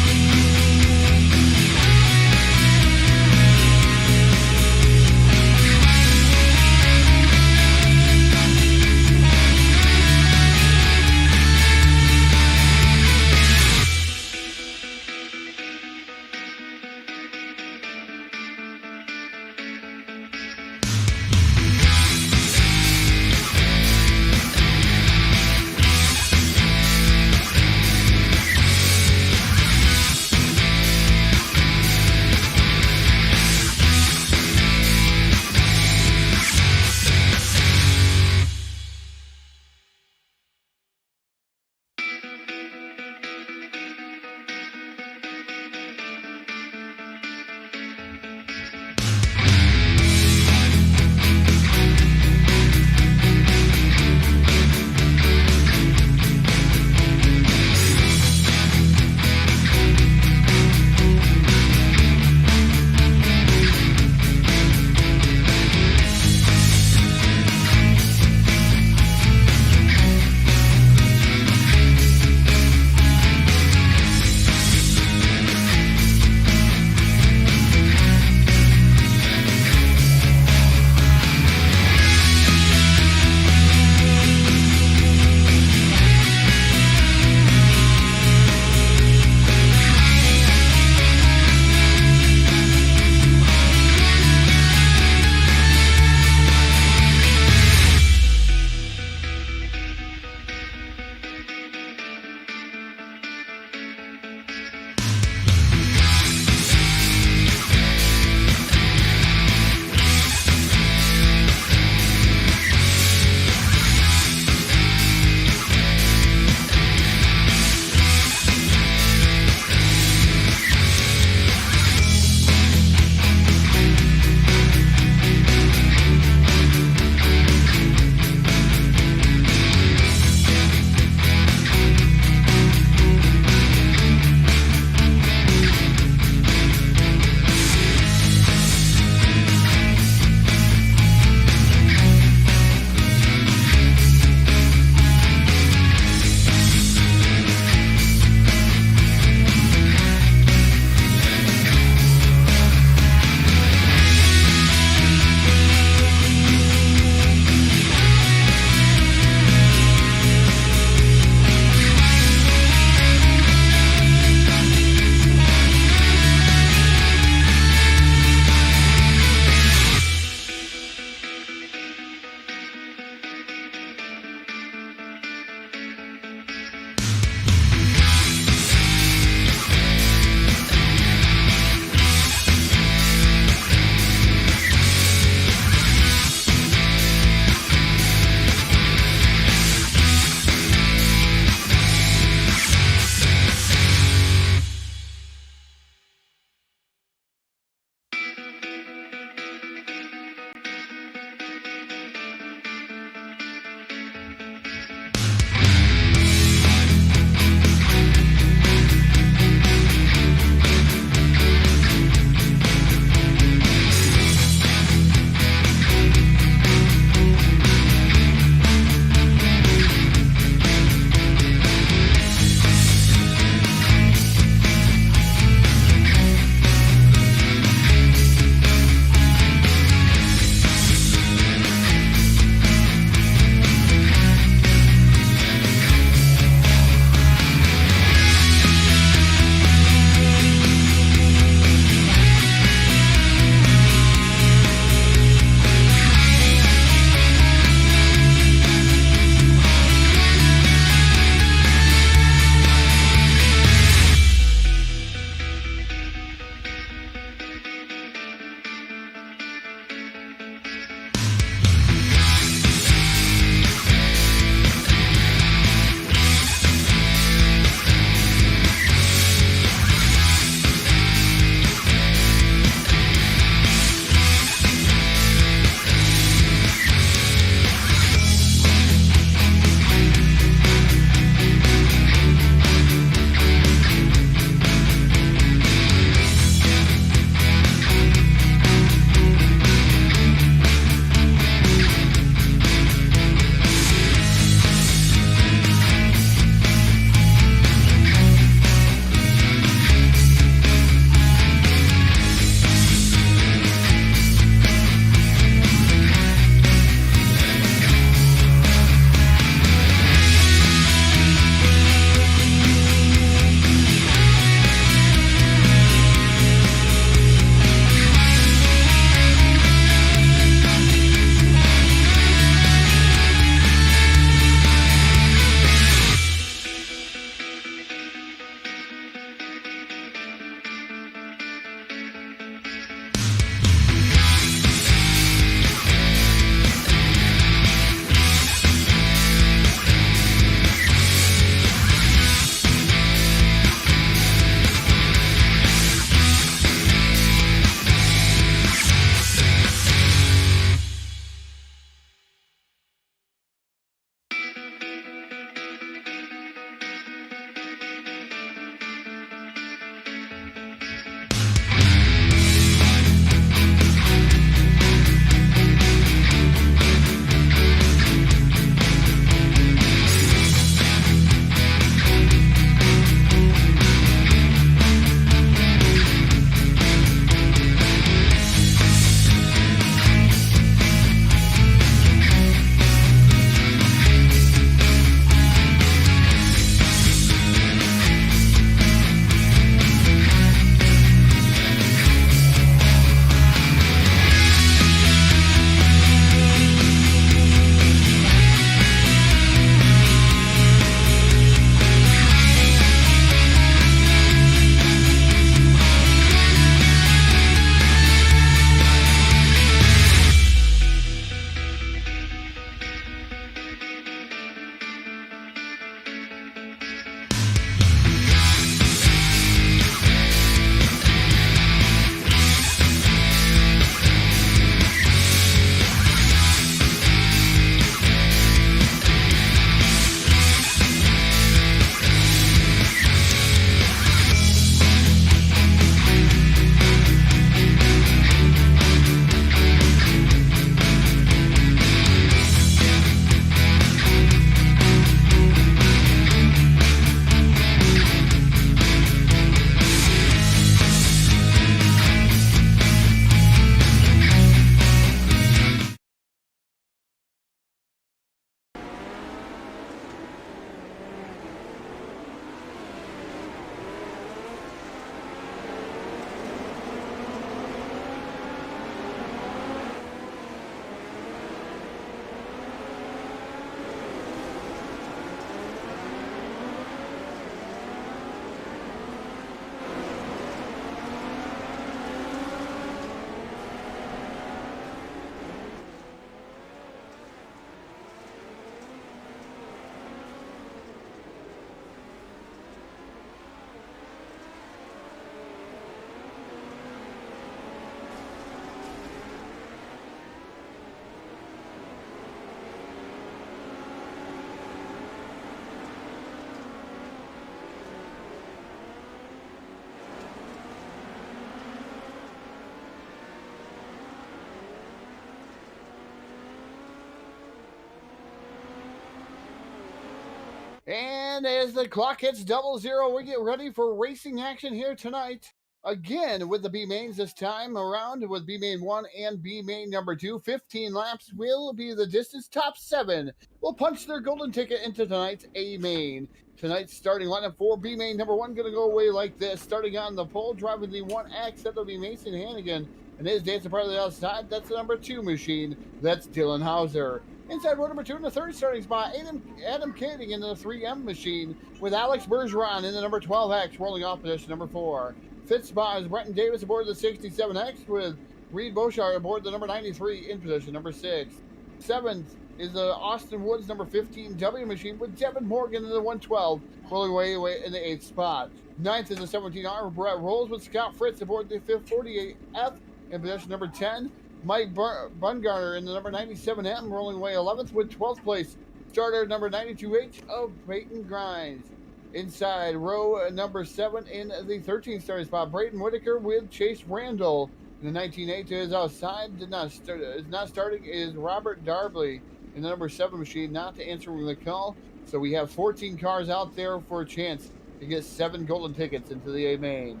And as the clock hits 00, we get ready for racing action here tonight. Again with the B mains this time around with B main 1 and B main number 2. 15 laps will be the distance. Top 7 will punch their golden ticket into tonight's A main. Tonight's starting lineup for B main number 1 going to go away like this. Starting on the pole, driving the 1X, that'll be Mason Hannigan. And his dancing part of the outside, that's the number 2 machine. That's Dylan Hauser. Inside row number 2 in the third starting spot, Adam Kading in the 3M machine with Alex Bergeron in the number 12X rolling off position number 4. Fifth spot is Brenton Davis aboard the 67X with Reed Beauchard aboard the number 93 in position number 6. Seventh is the Austin Woods number 15W machine with Devin Morgan in the 112 rolling away in the 8th spot. Ninth is the 17R Brett Rolls with Scott Fritz aboard the 548F in position number 10. Mike Bumgarner in the number 97M rolling away 11th with 12th place starter number 92H of Peyton Grimes. Inside row number 7 in the 13th starting spot, Braden Whitaker with Chase Randall. In the 19-8 to his outside, is not starting is Robert Darbley in the number 7 machine, not answering the call. So we have 14 cars out there for a chance to get 7 golden tickets into the A main.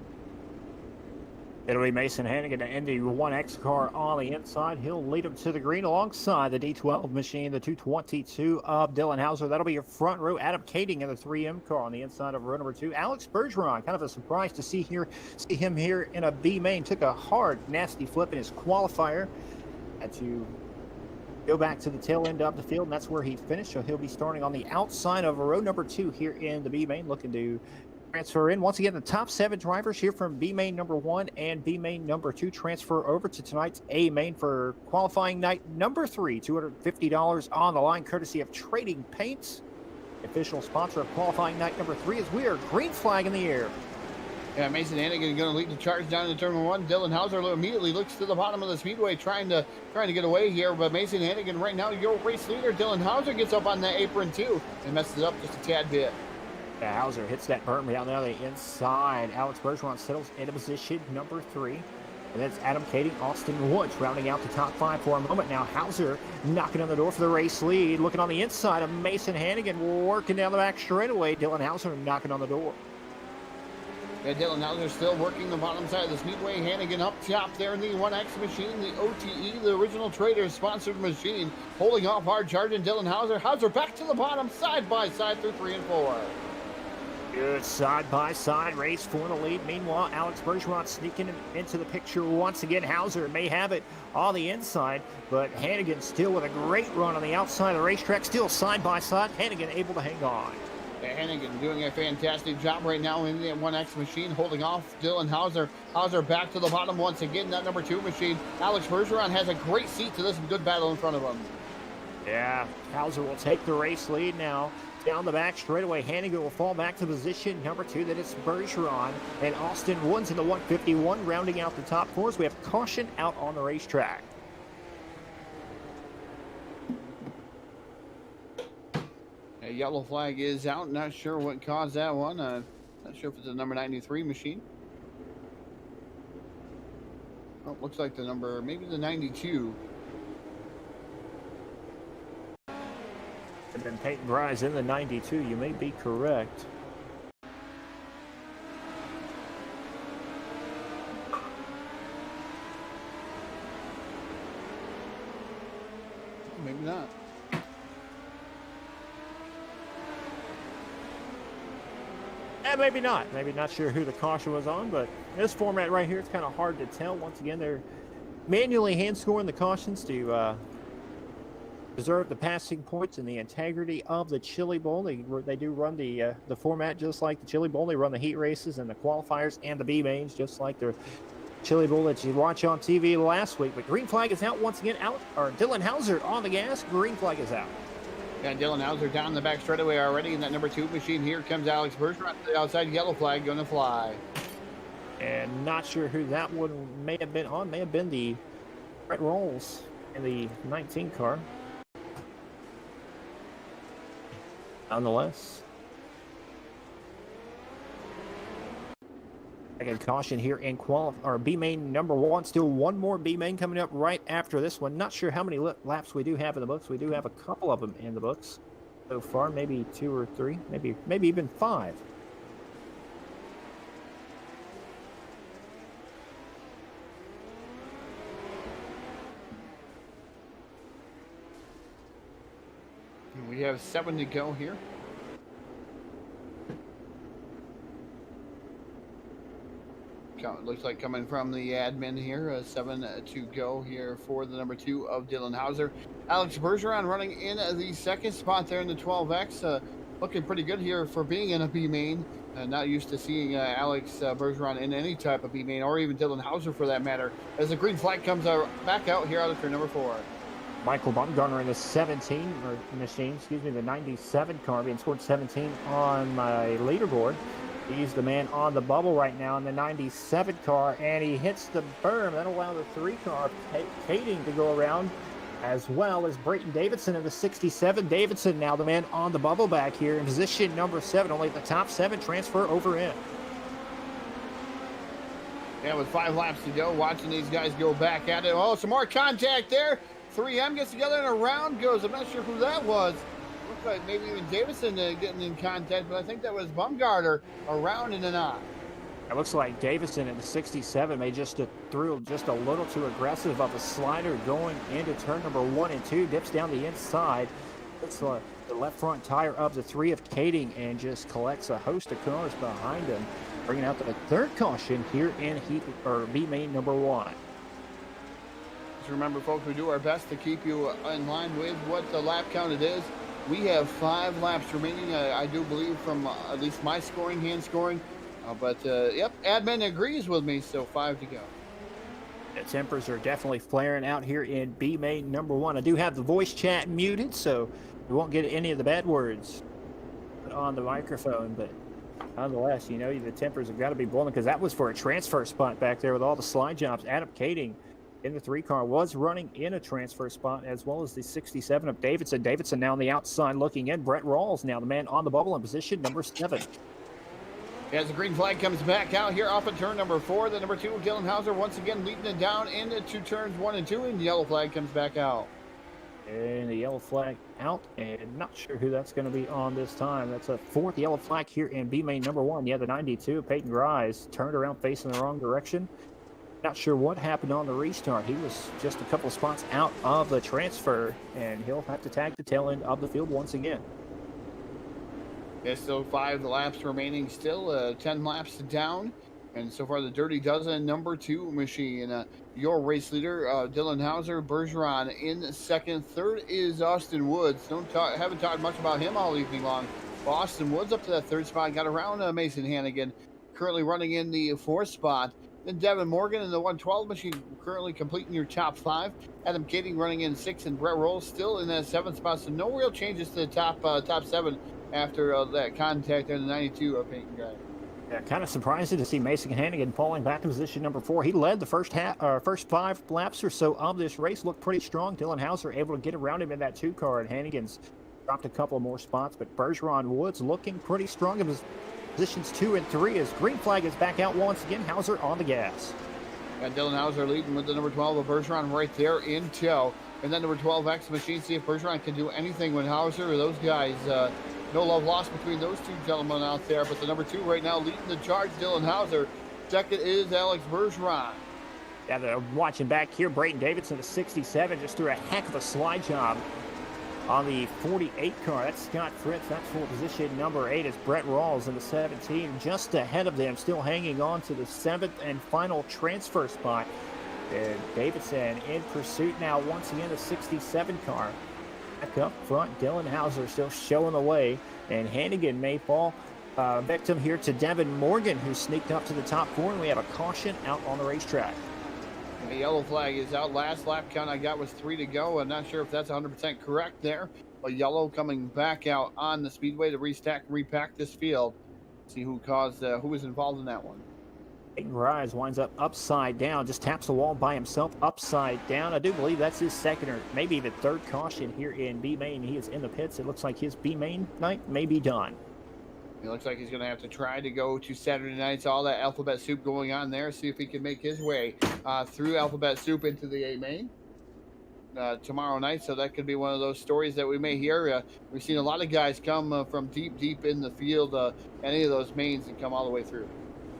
It'll be Mason Hannigan in the 1X car on the inside. He'll lead him to the green alongside the D12 machine, the 222 of Dylan Hauser. That'll be your front row. Adam Kading in the 3M car on the inside of row number 2. Alex Bergeron, kind of a surprise to see him here in a B main. Took a hard, nasty flip in his qualifier. Had to go back to the tail end of the field, and that's where he finished. So he'll be starting on the outside of row number 2 here in the B main, looking to transfer in. Once again, the top 7 drivers here from B main number 1 and B main number 2 transfer over to tonight's A main for qualifying night number 3. $250 on the line, courtesy of Trading Paints, official sponsor of qualifying night number 3, as we are green flag in the air. Yeah, Mason Hannigan going to lead the charge down in turn 1. Dylan Hauser immediately looks to the bottom of the speedway, trying to get away here. But Mason Hannigan right now, your race leader. Dylan Hauser gets up on that apron too and messes up just a tad bit. Yeah, Hauser hits that berm down there on the inside. Alex Bergeron settles into position number 3. And that's Adam Kading, Austin Woods rounding out the top 5 for a moment now. Hauser knocking on the door for the race lead. Looking on the inside of Mason Hannigan, working down the back straightaway. Dylan Hauser knocking on the door. Yeah, Dylan Hauser still working the bottom side of the speedway. Hannigan up top there in the 1X machine, the OTE, the original Trader sponsored machine, holding off hard charging Dylan Hauser. Hauser back to the bottom, side by side through 3 and 4. Good side-by-side race for the lead. Meanwhile, Alex Bergeron sneaking into the picture once again. Hauser may have it on the inside, but Hannigan still with a great run on the outside of the racetrack. Still side-by-side. Hannigan able to hang on. Hannigan doing a fantastic job right now in the 1X machine, holding off Dylan Hauser. Hauser back to the bottom once again, that number 2 machine. Alex Bergeron has a great seat to this good battle in front of him. Yeah, Hauser will take the race lead now. Down the back straightaway, Hannigan will fall back to position number 2. That is Bergeron and Austin Woods in the 151, rounding out the top 4s. We have caution out on the racetrack. A yellow flag is out. Not sure what caused that one. Not sure if it's the number 93 machine. Oh, looks like the number, maybe the 92. And then Peyton Grimes in the 92. You may be correct. Maybe not. Maybe not. Maybe not sure who the caution was on, but in this format right here, it's kind of hard to tell. Once again, they're manually hand scoring the cautions to preserve the passing points and the integrity of the Chili Bowl. They do run the format just like the Chili Bowl. They run the heat races and the qualifiers and the B mains just like the Chili Bowl that you watch on TV last week. But green flag is out once again. Dylan Hauser on the gas. Green flag is out. Yeah, Dylan Hauser down the back straightaway already in that number 2 machine. Here comes Alex Bergeron to the outside. Yellow flag going to fly. And not sure who that one may have been on. May have been the Brett Rolls in the 19 car. Nonetheless, second caution here in B main number 1. Still one more B main coming up right after this one. Not sure how many laps we do have in the books. We do have a couple of them in the books. so far, maybe 2 or 3, maybe even 5. We have 7 to go here. Looks like coming from the admin here, 7 to go here for the number 2 of Dylan Hauser. Alex Bergeron running in the second spot there in the 12X. Looking pretty good here for being in a B main. Not used to seeing Alex Bergeron in any type of B main, or even Dylan Hauser for that matter, as the green flag comes back out here out of turn number 4. Michael Baumgartner in the 17 machine, the 97 car, being scored 17 on my leaderboard. He's the man on the bubble right now in the 97 car, and he hits the berm. That'll allow the 3 car, Kading, to go around, as well as Brayton Davidson in the 67. Davidson now the man on the bubble back here in position number 7. Only the top 7 transfer over in. Yeah, with 5 laps to go, watching these guys go back at it. Oh, some more contact there. 3M gets together and around goes. I'm not sure who that was. Looks like maybe even Davidson getting in contact, but I think that was Baumgartner around in and on. It looks like Davidson in the 67 may just threw just a little too aggressive of a slider going into turn number 1 and 2. Dips down the inside. It's the left front tire of the 3 of Kading and just collects a host of cars behind him, bringing out the 3rd caution here in B main number 1. Just remember, folks, we do our best to keep you in line with what the lap count it is. We have 5 laps remaining, I do believe, from at least my scoring, hand scoring. Yep, admin agrees with me, so 5 to go. The tempers are definitely flaring out here in B main number 1. I do have the voice chat muted, so we won't get any of the bad words on the microphone, but nonetheless, the tempers have got to be boiling, because that was for a transfer spot back there with all the slide jobs. Adam Kading in the 3 car was running in a transfer spot, as well as the 67 of Davidson. Davidson now on the outside looking in. Brett Rawls now the man on the bubble in position number 7. As the green flag comes back out here off of turn number 4, the number 2 of Dylan Hauser once again leading it down into turns 1 and 2, and the yellow flag comes back out. And the yellow flag out, and not sure who that's going to be on this time. That's a 4th yellow flag here in B main number 1. Yeah, the 92, Peyton Grice, turned around facing the wrong direction. Not sure what happened on the restart. He was just a couple of spots out of the transfer, and he'll have to tag the tail end of the field once again. There's still 5 laps remaining, still 10 laps down. And so far, the Dirty Dozen number 2 machine. Your race leader, Dylan Hauser, Bergeron in 2nd. 3rd is Austin Woods. Haven't talked much about him all evening long. Well, Austin Woods up to that 3rd spot, got around Mason Hannigan, currently running in the 4th spot. Then Devin Morgan in the 112 machine, currently completing your top 5. Adam Kading running in 6th, and Brett Rolls still in that 7th spot. So no real changes to the top 7 after that contact in the 92 of Peyton Guy. Yeah, kind of surprising to see Mason Hannigan falling back to position number 4. He led the first 5 laps or so of this race, looked pretty strong. Dylan Hauser able to get around him in that 2 car, and Hannigan's dropped a couple more spots. But Bergeron Woods looking pretty strong in positions 2 and 3 as green flag is back out once again. Hauser on the gas. And Dylan Hauser leading with the number 12 of Bergeron right there in tow. And then number 12X machine, see if Bergeron can do anything with Hauser or those guys. No love lost between those 2 gentlemen out there. But the number 2 right now leading the charge, Dylan Hauser. 2nd is Alex Bergeron. Yeah, they're watching back here. Brayton Davidson, the 67, just threw a heck of a slide job on the 48 car. That's Scott Fritz. That's for position number 8 is Brett Rawls in the 17. Just ahead of them, still hanging on to the 7th and final transfer spot. And Davidson in pursuit now once again, the 67 car. Back up front, Dylan Hauser still showing the way. And Hannigan may fall victim here to Devin Morgan, who sneaked up to the top 4. And we have a caution out on the racetrack. The yellow flag is out. Last lap count I got was 3 to go. I'm not sure if that's 100% correct there. But yellow coming back out on the speedway to restack and repack this field. See who was involved in that one. Peyton Rise winds up upside down, just taps the wall by himself upside down. I do believe that's his 2nd or maybe even 3rd caution here in B main. He is in the pits. It looks like his B main night may be done. It looks like he's going to have to try to go to Saturday nights. All that alphabet soup going on there. See if he can make his way through alphabet soup into the A main. tomorrow night, so that could be one of those stories that we may hear. We've seen a lot of guys come from deep in the field, any of those mains, and come all the way through.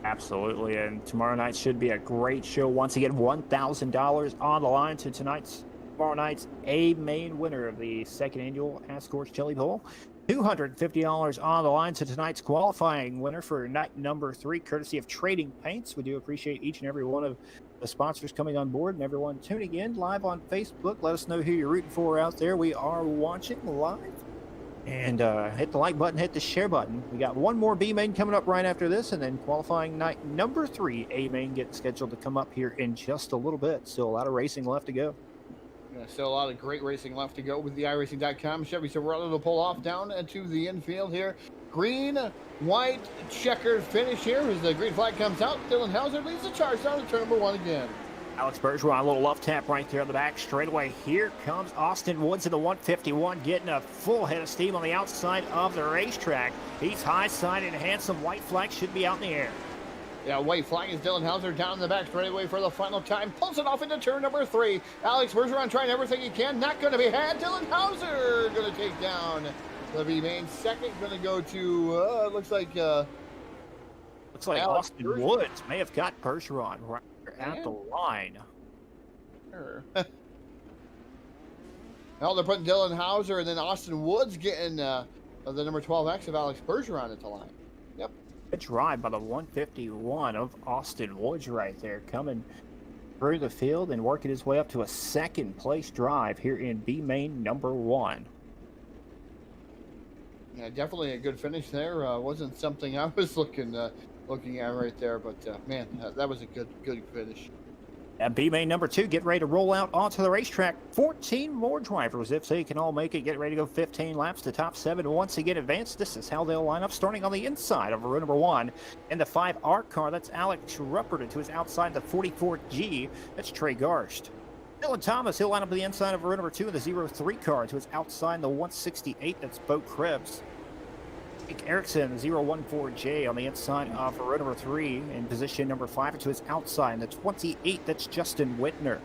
Absolutely, and tomorrow night should be a great show. Once again, $1,000 on the line to tomorrow night's A main winner of the second annual ASCORS Chili Bowl. $250 on the line to tonight's qualifying winner for night number 3, courtesy of Trading Paints. We do appreciate each and every one of the sponsors coming on board and everyone tuning in live on Facebook. Let us know who you're rooting for out there. We are watching live. And hit the like button, hit the share button. We got one more B main coming up right after this, and then qualifying night number 3 A main getting scheduled to come up here in just a little bit. Still a lot of racing left to go. Yeah, still a lot of great racing left to go with the iRacing.com Chevy Silverado to pull off down into the infield here. Green, white, checkered finish here as the green flag comes out. Dylan Hauser leads the charge down to turn number 1 again. Alex Bergeron, a little love tap right there on the back straightaway. Here comes Austin Woods in the 151, getting a full head of steam on the outside of the racetrack. He's high side and handsome. White flag should be out in the air. Yeah, white flag is Dylan Hauser down in the back straightaway for the final time. Pulls it off into turn number 3. Alex Bergeron trying everything he can. Not going to be had. Dylan Hauser going to take down the B main. Second going to go to, looks like Austin Woods may have got Bergeron right at the line. Sure. Well, they're putting Dylan Hauser and then Austin Woods getting the number 12X of Alex Bergeron at the line. Yep. Good drive by the 151 of Austin Woods right there, coming through the field and working his way up to a second place drive here in B main number 1. Yeah, definitely a good finish there. Wasn't something I was looking at right there, but man, that was a good finish. And B main number 2, get ready to roll out onto the racetrack. 14 more drivers, if they can all make it. Get ready to go 15 laps. The top 7 once again advanced. This is how they'll line up, starting on the inside of row number 1. In the 5R car, that's Alex Ruppert. To his outside, the 44G, that's Trey Garst. Dylan Thomas, he'll line up to the inside of row number 2 in the 03 car. To his outside, the 168, that's Bo Krebs. Jake Erickson, the 014J on the inside of row number 3 in position number 5. To his outside, the 28, that's Justin Whitner.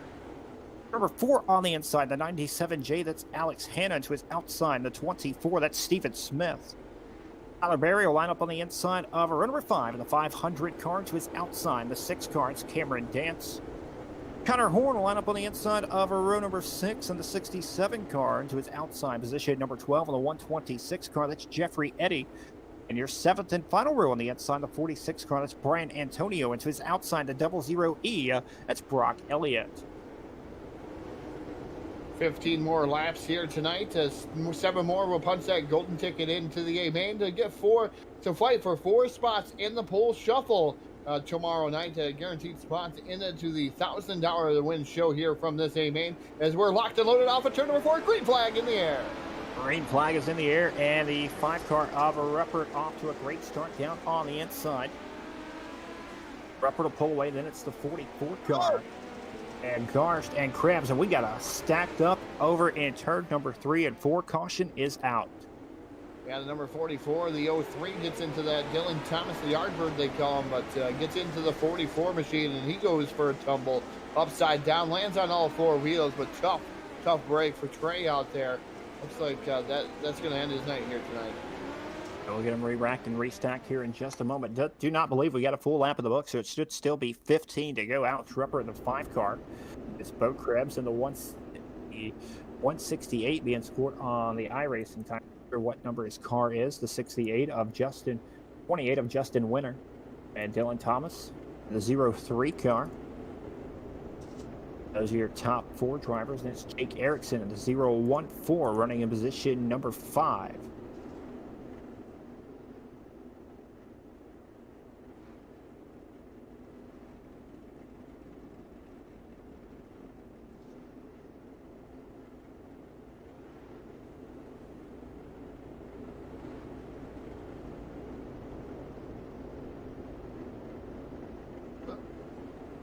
Number 4 on the inside, the 97J, that's Alex Hanna. To his outside, the 24, that's Steven Smith. Tyler Berry will line up on the inside of row number 5 in the 500 car. To his outside, the 6 car, it's Cameron Dance. Connor Horn will line up on the inside of row number 6 in the 67 car. To his outside, position number 12 on the 126 car, that's Jeffrey Eddy. And your 7th and final row on the inside, the 46 car, that's Brian Antonio. And to his outside, the 00E, that's Brock Elliott. 15 more laps here tonight. 7 more will punch that golden ticket into the A main to fight for 4 spots in the pole shuffle. Tomorrow night, guaranteed spots into the $1,000 to win show here from this A main as we're locked and loaded off at turn number 4. Green flag in the air. Green flag is in the air, and the 5 car of Ruppert off to a great start down on the inside. Ruppert will pull away, then it's the 44 car. And Garst and Krebs, and we got a stacked up over in turn number 3 and 4. Caution is out. Yeah, the number 44, the 03 gets into that Dylan Thomas, the Yardbird they call him, but gets into the 44 machine, and he goes for a tumble upside down, lands on all 4 wheels, but tough break for Trey out there. Looks like that's going to end his night here tonight. We'll get him re-racked and restacked here in just a moment. Do not believe we got a full lap of the book, so it should still be 15 to go out. Ruppert in the 5 car. It's Bo Krebs in the 168 being scored on the iRacing time. What number his car is, the 28 of Justin, 28 of Justin Winter, and Dylan Thomas, the 03 car. Those are your top 4 drivers, and it's Jake Erickson in the 014 running in position number 5.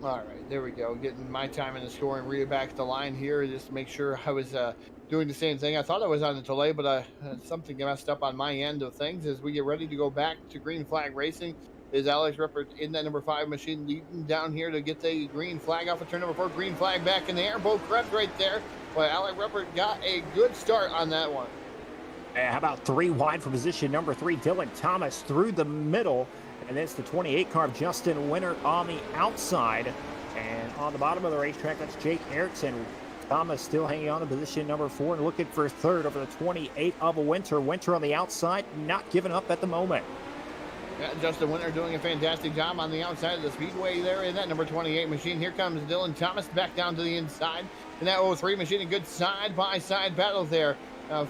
All right, there we go. Getting my time in the scoring, read it back to the line here just to make sure I was doing the same thing. I thought I was on the delay, but something messed up on my end of things as we get ready to go back to green flag racing. is Alex Ruppert in that number 5 machine, leading down here to get the green flag off of turn number 4. Green flag back in the air. Bo Krebs right there. But Alex Ruppert got a good start on that one. How about 3 wide for position number 3? Dylan Thomas through the middle. And it's the 28 car of Justin Winter on the outside. And on the bottom of the racetrack, that's Jake Erickson. Thomas still hanging on to position number 4 and looking for 3rd over the 28 of Winter. Winter on the outside, not giving up at the moment. Yeah, Justin Winter doing a fantastic job on the outside of the speedway there in that number 28 machine. Here comes Dylan Thomas back down to the inside. In that 03 machine, a good side-by-side battle there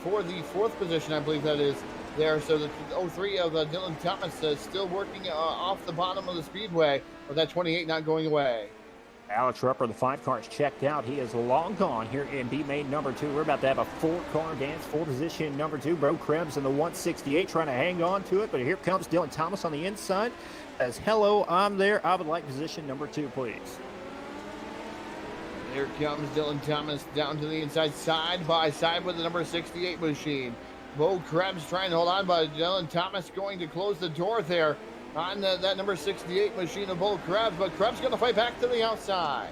for the 4th position, I believe that is there. So the 03 of Dylan Thomas still working off the bottom of the speedway, with that 28 not going away. Alex Ruppert, the 5 car is checked out. He is long gone here in B main number 2. We're about to have a 4-car dance for position number 2. Bo Krebs in the 168 trying to hang on to it, but here comes Dylan Thomas on the inside. As hello, I'm there. I would like position number 2, please. Here comes Dylan Thomas down to the inside, side by side with the number 68 machine. Bo Krebs trying to hold on, but Dylan Thomas going to close the door there on that number 68 machine of Bo Krebs, but Krebs going to fight back to the outside.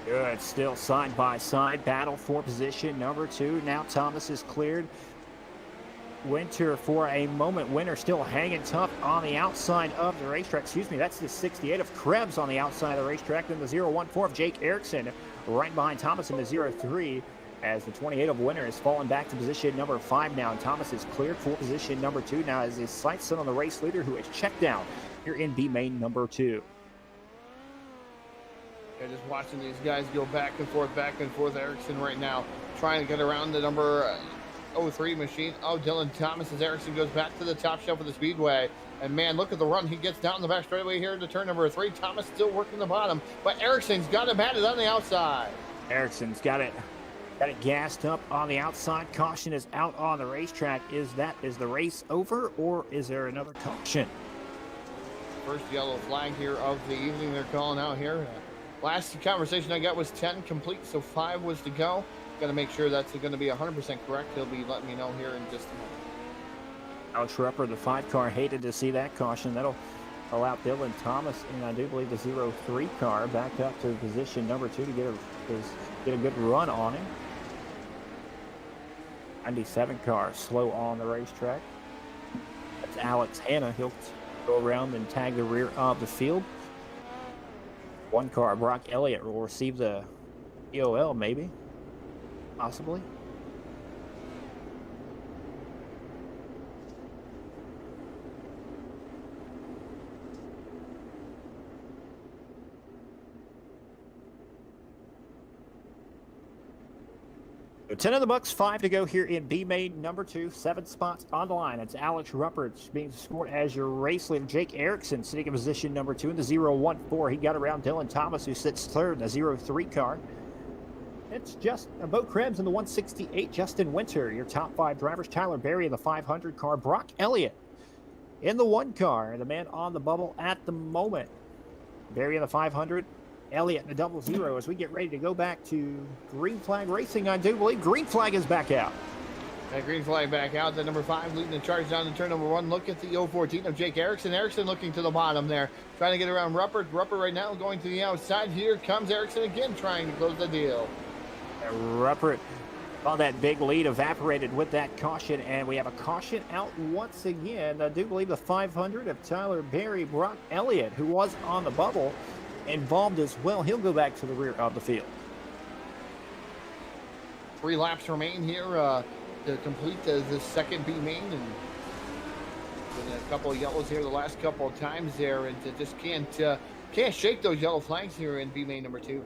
Good, still side-by-side battle for position number 2. Now Thomas is cleared. Winter for a moment. Winter still hanging tough on the outside of the racetrack. Excuse me, that's the 68 of Krebs on the outside of the racetrack. Then the 014 of Jake Erickson right behind Thomas in the 03. As the 28 of Winter has fallen back to position number 5 now. And Thomas is cleared for position number 2 now as his sights set on the race leader, who is checked down here in B main number 2. Yeah, just watching these guys go back and forth. Erickson right now trying to get around the number 03 machine of Dylan Thomas as Erickson goes back to the top shelf of the speedway. And man, look at the run he gets down the back straightaway here into turn number 3. Thomas still working the bottom, but Erickson's got it batted on the outside. Erickson's got it gassed up on the outside. Caution is out on the racetrack. Is the race over, or is there another caution? First yellow flag here of the evening they're calling out here. Last conversation I got was 10 complete, so 5 was to go. Got to make sure that's going to be 100% correct. He'll be letting me know here in just a moment. Alex Ruppert, the 5 car, hated to see that caution. That'll allow Dylan Thomas and I do believe the 03 car back up to position number 2 to get a good run on him. 97 car slow on the racetrack. That's Alex Hanna. He'll go around and tag the rear of the field. 1 car, Brock Elliott, will receive the EOL, maybe, possibly. So 10 in the books, 5 to go here in B main number 2. 7 spots on the line. It's Alex Ruppert being scored as your race leader. Jake Erickson sitting in position number 2 in the 014. He got around Dylan Thomas, who sits 3rd in the 03 car. It's just Bo Krebs in the 168. Justin Winter, your top 5 drivers. Tyler Berry in the 500 car. Brock Elliott in the 1 car. The man on the bubble at the moment. Berry in the 500. Elliott in the 00 as we get ready to go back to green flag racing. I do believe green flag is back out. That green flag back out. The number 5 leading the charge down to turn number 1. Look at the 014 of Jake Erickson. Erickson looking to the bottom there, trying to get around Ruppert. Ruppert right now going to the outside. Here comes Erickson again, trying to close the deal. Ruppert, well, that big lead evaporated with that caution, and we have a caution out once again. I do believe the 500 of Tyler Berry. Brock Elliott, who was on the bubble, involved as well. He'll go back to the rear of the field. 3 laps remain here to complete the second B main, and a couple of yellows here the last couple of times there, and just can't shake those yellow flags here in B main number 2.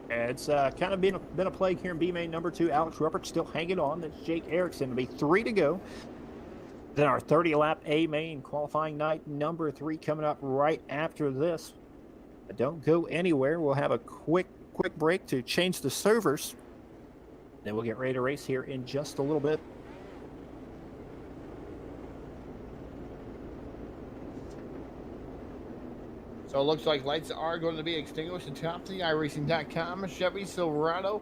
It's kind of been a plague here in B main number 2. Alex Ruppert still hanging on. That's Jake Erickson. It'll be 3 to go. Then our 30-lap A main qualifying night number 3 coming up right after this. But don't go anywhere. We'll have a quick break to change the servers. Then we'll get ready to race here in just a little bit. So it looks like lights are going to be extinguished atop the iRacing.com Chevy Silverado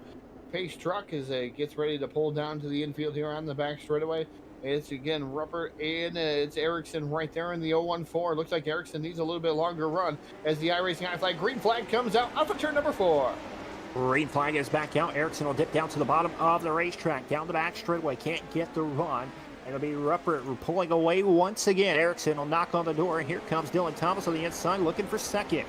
pace truck as it gets ready to pull down to the infield here on the back straightaway. It's again Ruppert and it's Erickson right there in the 014. Looks like Erickson needs a little bit longer run as the iRacing high flag. Green flag comes out off of turn number 4. Green flag is back out. Erickson will dip down to the bottom of the racetrack. Down the back straightaway. Can't get the run. It'll be Ruppert pulling away once again. Erickson will knock on the door, and here comes Dylan Thomas on the inside looking for second.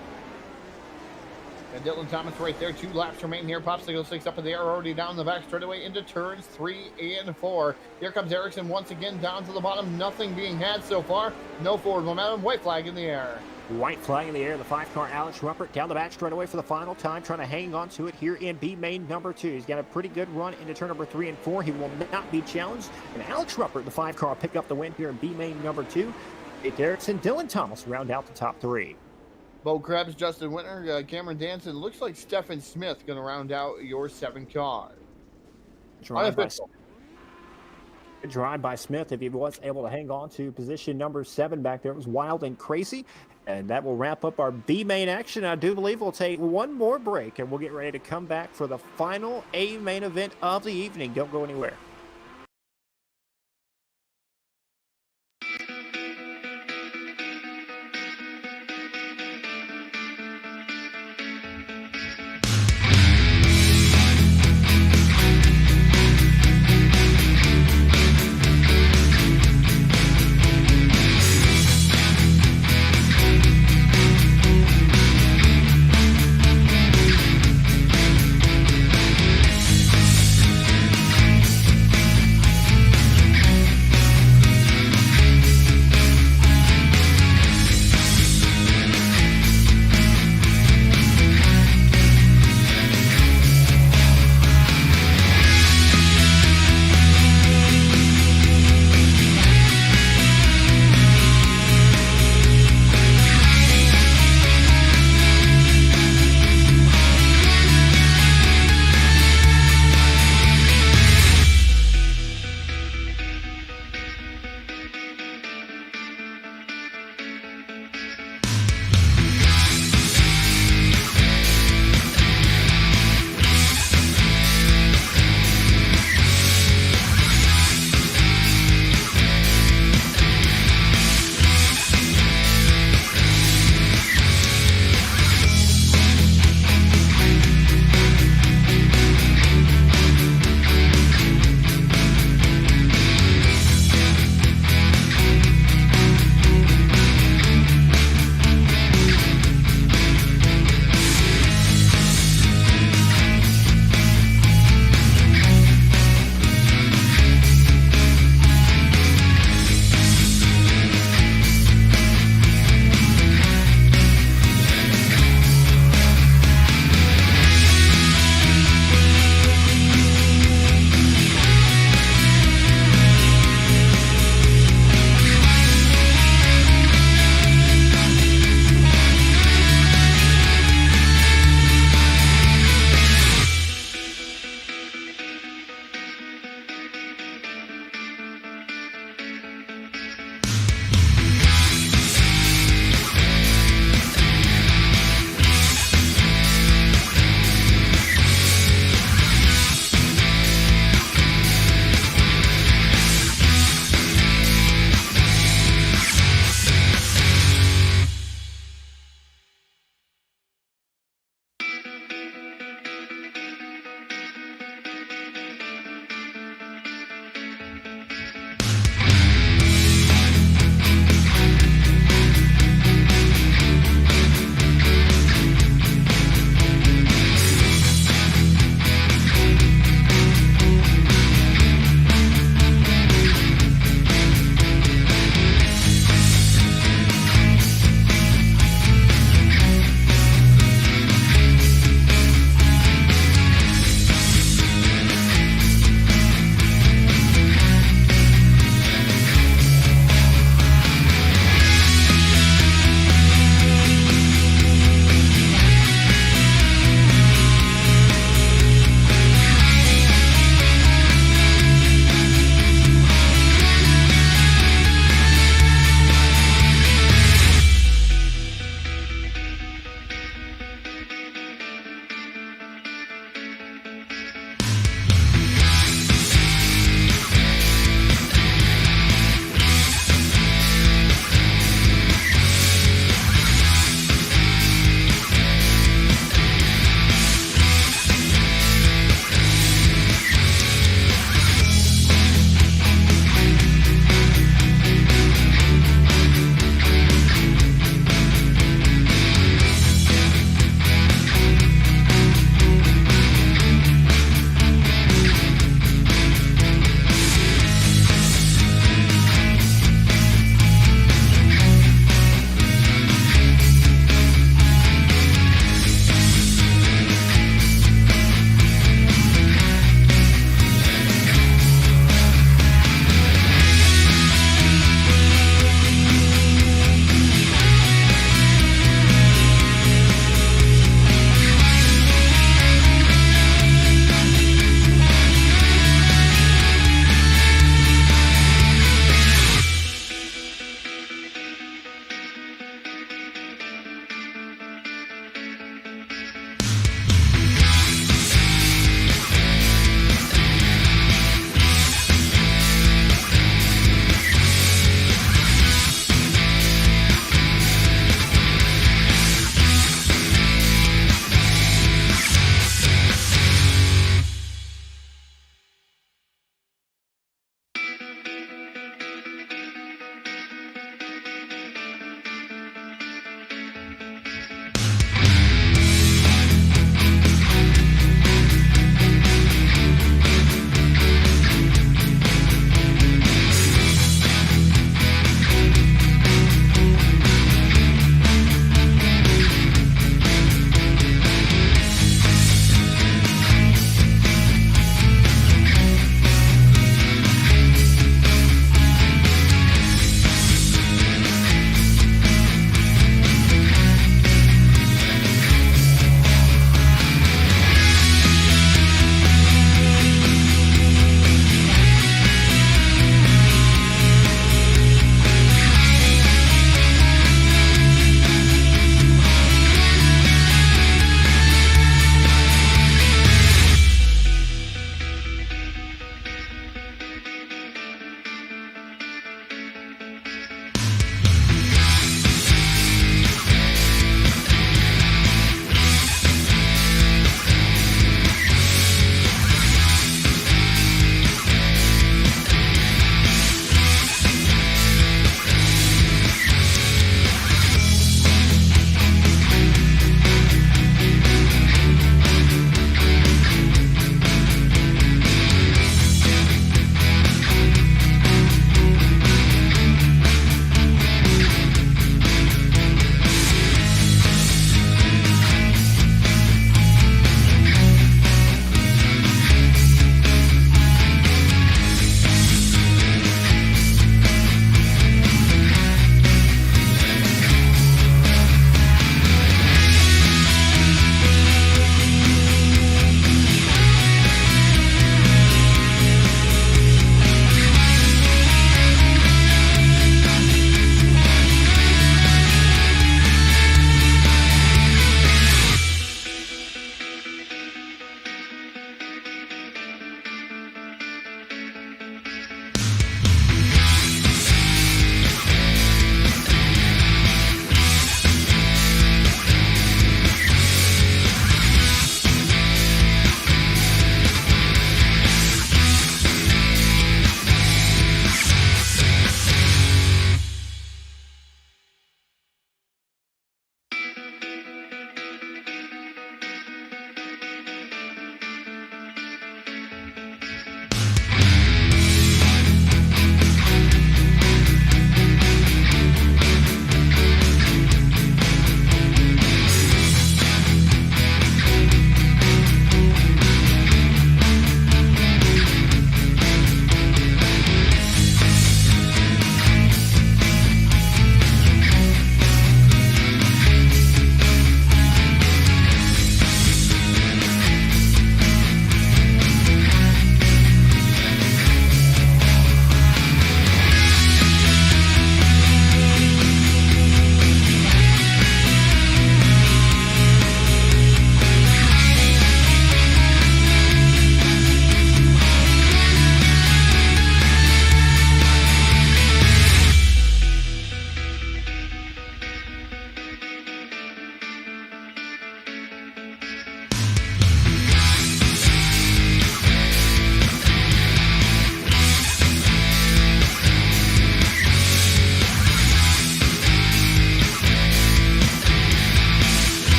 And Dylan Thomas right there. 2 laps remain here. Popsicle 6 up in the air, already down the back straightaway into turns 3 and 4. Here comes Erickson once again down to the bottom. Nothing being had so far. No forward momentum. White flag in the air. White flag in the air. The 5-car Alex Ruppert down the back straightaway for the final time, trying to hang on to it here in B main number 2. He's got a pretty good run into turn number 3 and 4. He will not be challenged. And Alex Ruppert, the 5-car, pick up the win here in B main number 2. Jake Erickson, Dylan Thomas round out the top 3. Bo Krebs, Justin Winter, Cameron Danson. Looks like Stephen Smith going to round out your 7 cars. Drive by Smith if he was able to hang on to position number 7 back there. It was wild and crazy. And that will wrap up our B main action. I do believe we'll take one more break and we'll get ready to come back for the final A main event of the evening. Don't go anywhere.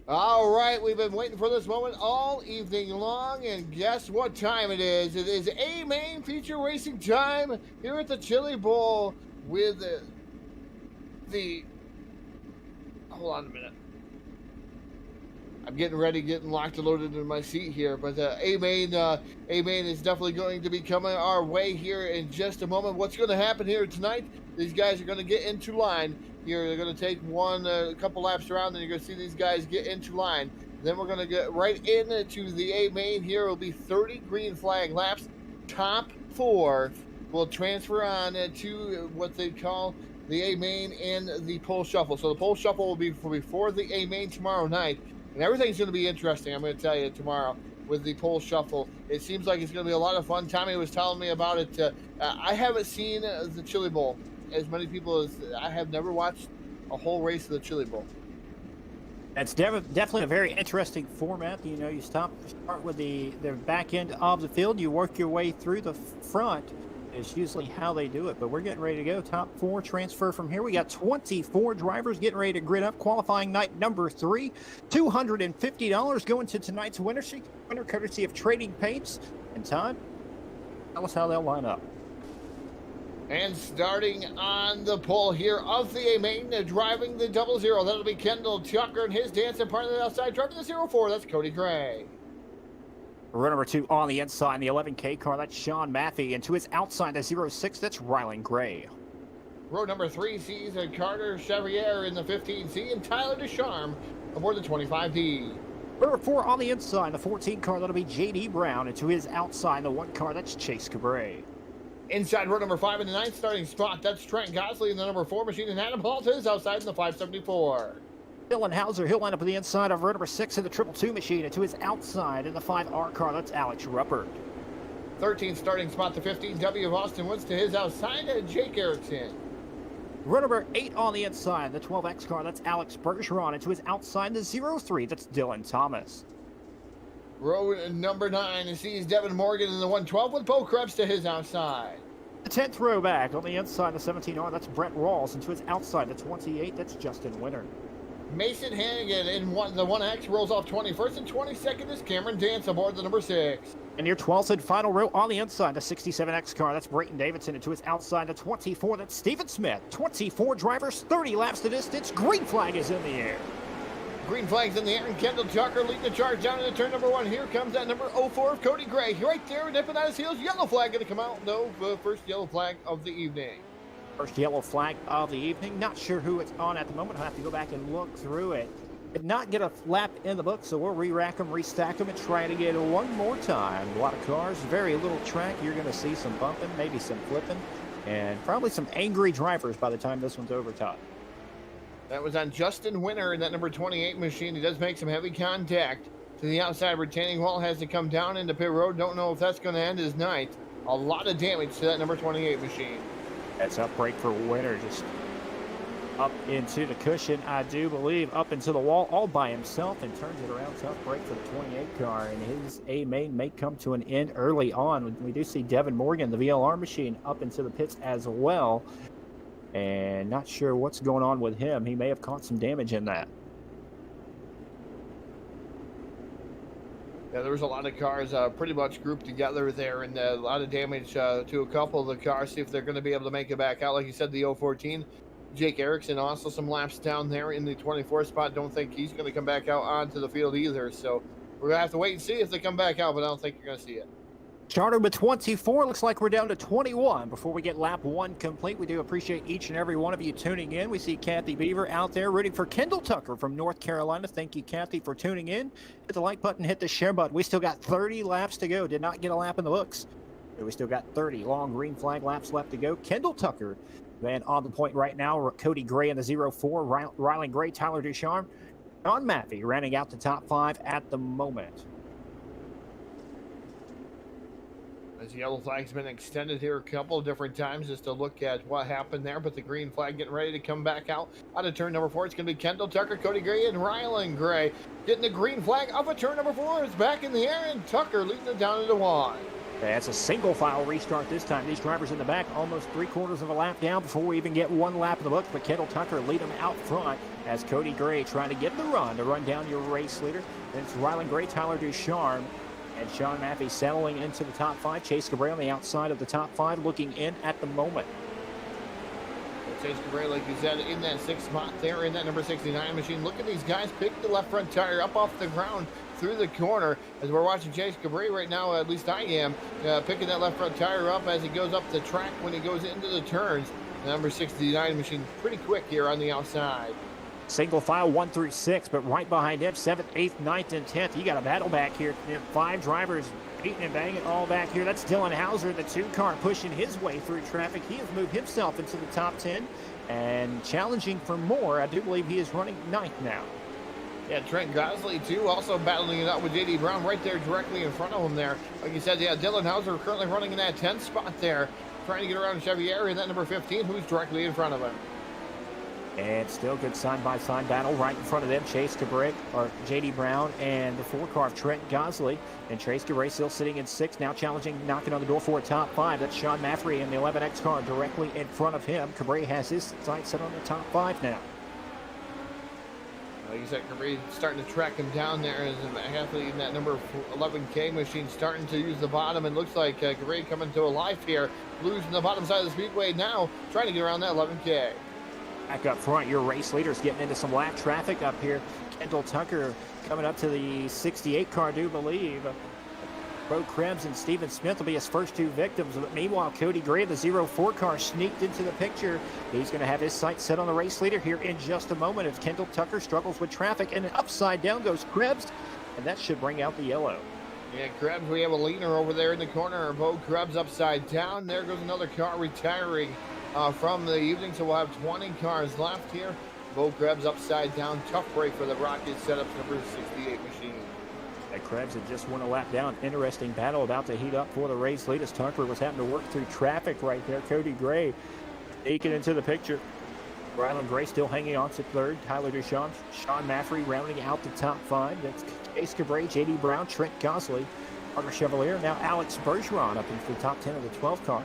All right, we've been waiting for this moment all evening long, and guess what time it is? It is A main feature racing time here at the Chili Bowl with the. Hold on a minute. I'm getting ready, getting locked and loaded in my seat here, but A main is definitely going to be coming our way here in just a moment. What's going to happen here tonight? These guys are going to get into line here. They're going to take a couple laps around, and you're going to see these guys get into line. Then we're going to get right into the A main here. It'll be 30 green flag laps. Top 4 will transfer on to what they call the A main and the pole shuffle. So the pole shuffle will be before the A main tomorrow night. And everything's going to be interesting, I'm going to tell you, tomorrow with the pole shuffle. It seems like it's going to be a lot of fun. Tommy was telling me about it. I haven't seen the Chili Bowl as many people as I have never watched a whole race of the Chili Bowl. That's definitely a very interesting format. You know, you start with the back end of the field, you work your way through the front. Is usually how they do it, but we're getting ready to go. Top 4 transfer from here. We got 24 drivers getting ready to grid up. Qualifying night number 3. $250 going to tonight's winner courtesy of Trading Paints. And Todd, tell us how they'll line up. And starting on the pole here of the A main, driving the 00. That'll be Kendall Tucker and his dancing partner on the outside. Driving the 04. That's Cody Gray. Row number 2 on the inside in the 11K car, that's Sean Maffey. And to his outside, the 06, that's Rylan Gray. Row number 3 sees Carter Chevrier in the 15C and Tyler Descharme aboard the 25D. Row number 4 on the inside, the 14 car, that'll be J.D. Brown. And to his outside, the 1 car, that's Chase Cabray. Inside row number 5 in the 9th starting spot, that's Trent Gosley in the number 4 machine, and Adam Hall to his outside in the 574. Dylan Hauser, he'll line up on the inside of row number 6 in the 222 machine, and to his outside in the 5R car, that's Alex Ruppert. 13th starting spot, the 15W of Austin Woods to his outside, Jake Erickson. Row number 8 on the inside, the 12X car, that's Alex Bergeron, and to his outside, the 03, that's Dylan Thomas. Row number 9 sees Devin Morgan in the 112 with Bo Krebs to his outside. The 10th row back on the inside, the 17R, that's Brett Rawls, and to his outside, the 28, that's Justin Winter. Mason Hannigan in the 1X rolls off 21st, and 22nd is Cameron Dance aboard the number 6. And your 12th and final row on the inside, the 67X car, that's Brayton Davidson, and to his outside, the 24, that's Stephen Smith. 24 drivers, 30 laps to distance, green flag is in the air. Green flag's in the air, and Kendall Tucker leading the charge down into turn number 1. Here comes that number 04 of Cody Gray. Right there, nipping on his heels. Yellow flag going to come out, though. The first yellow flag of the evening. First yellow flag of the evening. Not sure who it's on at the moment. I'll have to go back and look through it. Did not get a lap in the book, so we'll re-rack them, restack them, and try to get one more time. A lot of cars, very little track. You're going to see some bumping, maybe some flipping, and probably some angry drivers by the time this one's over, Todd. That was on Justin Winter in that number 28 machine. He does make some heavy contact to the outside. Retaining wall has to come down into pit road. Don't know if that's going to end his night. A lot of damage to that number 28 machine. That's up brake for Winter, just up into the cushion, I do believe, up into the wall all by himself, and turns it around. Tough brake for the 28 car, and his A main may come to an end early on. We do see Devin Morgan, the VLR machine, up into the pits as well. And not sure what's going on with him. He may have caught some damage in that. Yeah, there was a lot of cars pretty much grouped together there, and a lot of damage to a couple of the cars. See if they're going to be able to make it back out. Like you said, the 014, Jake Erickson, also some laps down there in the 24th spot. Don't think he's going to come back out onto the field either. So we're going to have to wait and see if they come back out, but I don't think you're going to see it. Started with 24, looks like we're down to 21 before we get lap 1 complete. We do appreciate each and every one of you tuning in. We see Kathy Beaver out there rooting for Kendall Tucker from North Carolina. Thank you, Kathy, for tuning in. Hit the like button, hit the share button. We still got 30 laps to go. Did not get a lap in the books. But we still got 30 long green flag laps left to go. Kendall Tucker, man, on the point right now. Cody Gray in the 04, Rylan Gray, Tyler Ducharme, Sean Maffey rounding out the top 5 at the moment. As the yellow flag's been extended here a couple of different times just to look at what happened there, but the green flag getting ready to come back out of turn number 4. It's going to be Kendall Tucker, Cody Gray, and Rylan Gray getting the green flag off of turn number 4. It's back in the air, and Tucker leading it down into 1. That's a single file restart this time. These drivers in the back almost 3/4 of a lap down before we even get one lap of the books. But Kendall Tucker lead them out front as Cody Gray trying to get the run to run down your race leader. Then it's Rylan Gray, Tyler Ducharme, and Sean Maffey settling into the top 5. Chase Cabray on the outside of the top 5 looking in at the moment. Chase Cabray, like you said, in that 6th spot there in that number 69 machine. Look at these guys pick the left front tire up off the ground through the corner as we're watching Chase Cabray right now. At least I am picking that left front tire up as he goes up the track when he goes into the turns. The number 69 machine pretty quick here on the outside. Single file 1 through 6, but right behind him 7th, 8th, 9th, and 10th. You got a battle back here. 5 drivers beating and banging all back here. That's Dylan Hauser, the 2 car, pushing his way through traffic. He has moved himself into the top 10 and challenging for more. I do believe he is running 9th now. Yeah, Trent Gosley, too, also battling it out with J.D. Brown right there directly in front of him there. Like you said, yeah, Dylan Hauser currently running in that 10th spot there, trying to get around Chevier in that number 15, who's directly in front of him. And still good side-by-side battle right in front of them. Chase Cabray, or J.D. Brown, and the 4 car of Trent Gosley. And Chase Cabray still sitting in 6th, now challenging, knocking on the door for a top 5. That's Sean Maffrey in the 11X car directly in front of him. Cabray has his sights set on the top 5 now. Like you said, Cabray starting to track him down there as an athlete in that number 11K machine, starting to use the bottom. And looks like Cabray coming to a life here, losing the bottom side of the speedway now, trying to get around that 11K. Back up front, your race leader's getting into some lap traffic up here. Kendall Tucker coming up to the 68 car, I do believe. Bo Krebs and Steven Smith will be his first 2 victims. But meanwhile, Cody Gray, the 04 car, sneaked into the picture. He's going to have his sights set on the race leader here in just a moment as Kendall Tucker struggles with traffic. And upside down goes Krebs, and that should bring out the yellow. Yeah, Krebs, we have a leaner over there in the corner. Bo Krebs upside down. There goes another car retiring from the evening, so we'll have 20 cars left here. Bo Krebs upside down. Tough break for the Rockets setups number 68 machine. Krebs had just won a lap down. Interesting battle about to heat up for the race lead as Tucker was having to work through traffic right there. Cody Gray taking into the picture. Rylan Gray still hanging on to 3rd. Tyler Duchamp, Sean Maffrey rounding out the top 5. That's Chase Cabray, J.D. Brown, Trent Gosley, Carter Chevalier. Now Alex Bergeron up into the top 10 of the 12 car.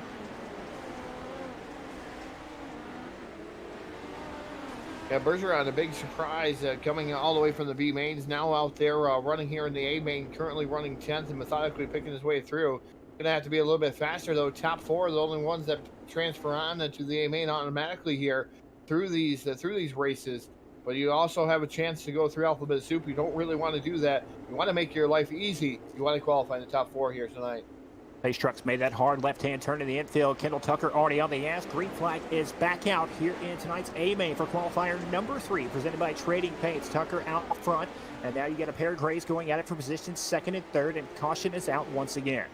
Yeah, Bergeron, a big surprise coming all the way from the B mains, now out there running here in the A main, currently running 10th and methodically picking his way through. Gonna have to be a little bit faster though. Top 4 are the only ones that transfer on to the A main automatically here through these races. But you also have a chance to go through alphabet soup. You don't really want to do that. You want to make your life easy. You want to qualify in the top 4 here tonight. Pace Trucks made that hard left-hand turn in the infield. Kendall Tucker already on the gas. Green flag is back out here in tonight's A-Main for qualifier number 3, presented by Trading Paints. Tucker out front, and now you get a pair of grays going at it for positions 2nd and 3rd, and caution is out once again.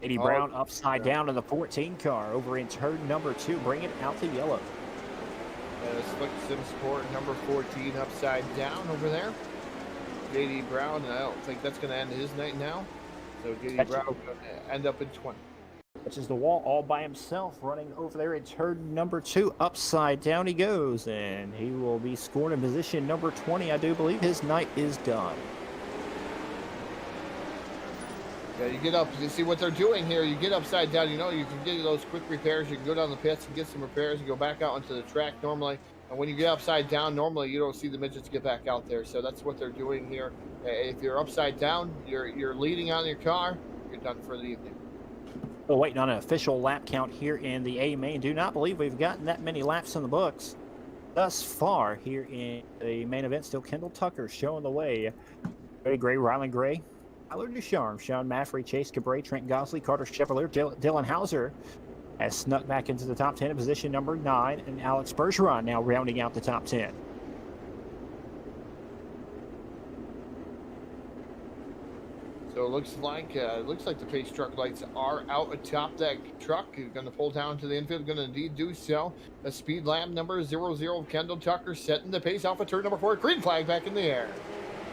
Eddie Brown upside down in the 14 car over in turn number 2, bringing it out to yellow. Slick Sim Sport number 14 upside down over there. J.D. Brown, and I don't think that's going to end his night now. So J.D. Brown going to end up in 20. Touches the wall all by himself, running over there in turn number 2. Upside down he goes, and he will be scored in position number 20. I do believe his night is done. Yeah, you get up, you see what they're doing here. You get upside down, you know, you can get those quick repairs. You can go down the pits and get some repairs and go back out onto the track normally. And when you get upside down, normally you don't see the midgets get back out there. So that's what they're doing here. If you're upside down, you're leading on your car, you're done for the evening. We're waiting on an official lap count here in the A-Main. Do not believe we've gotten that many laps in the books thus far here in the main event. Still Kendall Tucker showing the way. Cody Gray, Rylan Gray, Tyler Ducharme, Sean Maffrey, Chase Cabray, Trent Gosley, Carter Chevalier, Dylan Hauser has snuck back into the top 10 in position number 9, and Alex Bergeron now rounding out the top 10. So it looks like the pace truck lights are out atop that truck. You're going to pull down to the infield, going to indeed do so. The speed lap number 00, Kendall Tucker setting the pace off of turn number 4. Green flag back in the air.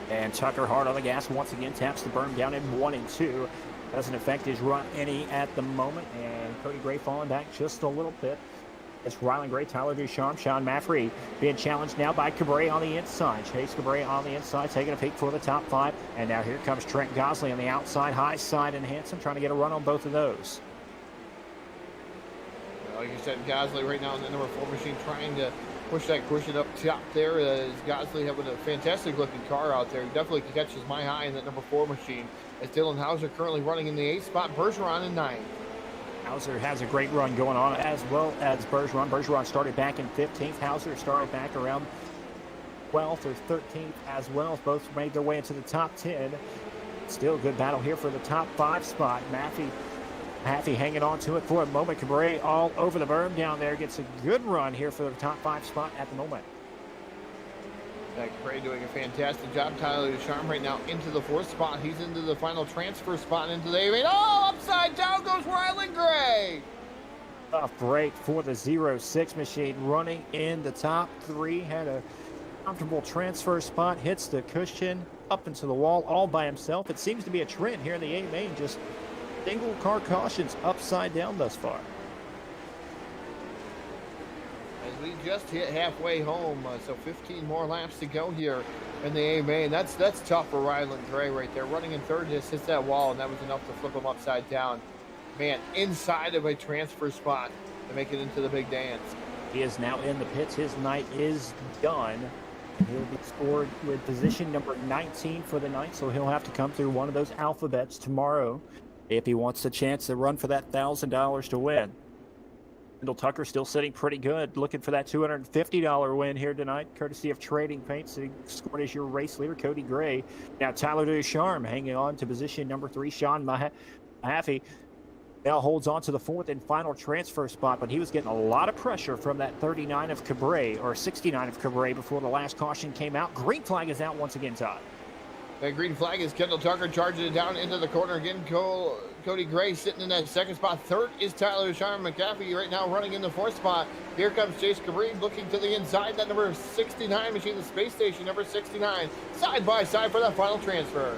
And Tucker hard on the gas once again, taps the berm down in 1 and 2. Doesn't affect his run any at the moment, and Cody Gray falling back just a little bit. It's Rylan Gray, Tyler Ducharme, Sean Maffrey being challenged now by Cabrera on the inside. Chase Cabrera on the inside, taking a peek for the top 5. And now here comes Trent Gosley on the outside, high side, and Hanson trying to get a run on both of those. Like you said, Gosley right now in the number 4 machine trying to push that cushion up top there. As Gosley having a fantastic looking car out there. He definitely catches my eye in that number 4 machine. As Dylan Hauser currently running in the 8th spot, Bergeron in 9th. Hauser has a great run going on, as well as Bergeron. Bergeron started back in 15th. Hauser started back around 12th or 13th as well. Both made their way into the top 10. Still a good battle here for the top 5 spot. Maffey hanging on to it for a moment. Cabrera all over the berm down there. Gets a good run here for the top 5 spot at the moment. Cabrera doing a fantastic job. Tyler Ducharme right now into the 4th spot. He's into the final transfer spot into the 8. Oh, upside down goes Rylan Gray. Tough break for the 06 machine, running in the top 3. Had a comfortable transfer spot. Hits the cushion up into the wall all by himself. It seems to be a trend here in the 8 main. Just single car cautions upside down thus far. As we just hit halfway home, so 15 more laps to go here in the A main. That's tough for Rylan Gray right there. Running in 3rd, just hits that wall, and that was enough to flip him upside down. Man, inside of a transfer spot to make it into the big dance. He is now in the pits. His night is done. He'll be scored with position number 19 for the night, so he'll have to come through one of those alphabets tomorrow if he wants a chance to run for that $1,000 to win. Kendall Tucker still sitting pretty good, looking for that $250 win here tonight, courtesy of Trading Paints. He scored as your race leader, Cody Gray. Now Tyler Ducharme hanging on to position number 3. Sean Maffey now holds on to the 4th and final transfer spot, but he was getting a lot of pressure from that 39 of Cabrera, or 69 of Cabrera, before the last caution came out. Green flag is out once again, Todd. That green flag is Kendall Tucker charging it down into the corner again. Cody Gray sitting in that 2nd spot. 3rd is Tyler Ducharme. McAfee right now running in the 4th spot. Here comes Chase Cabrera looking to the inside. That number 69 machine, the space station, number 69. Side by side for that final transfer.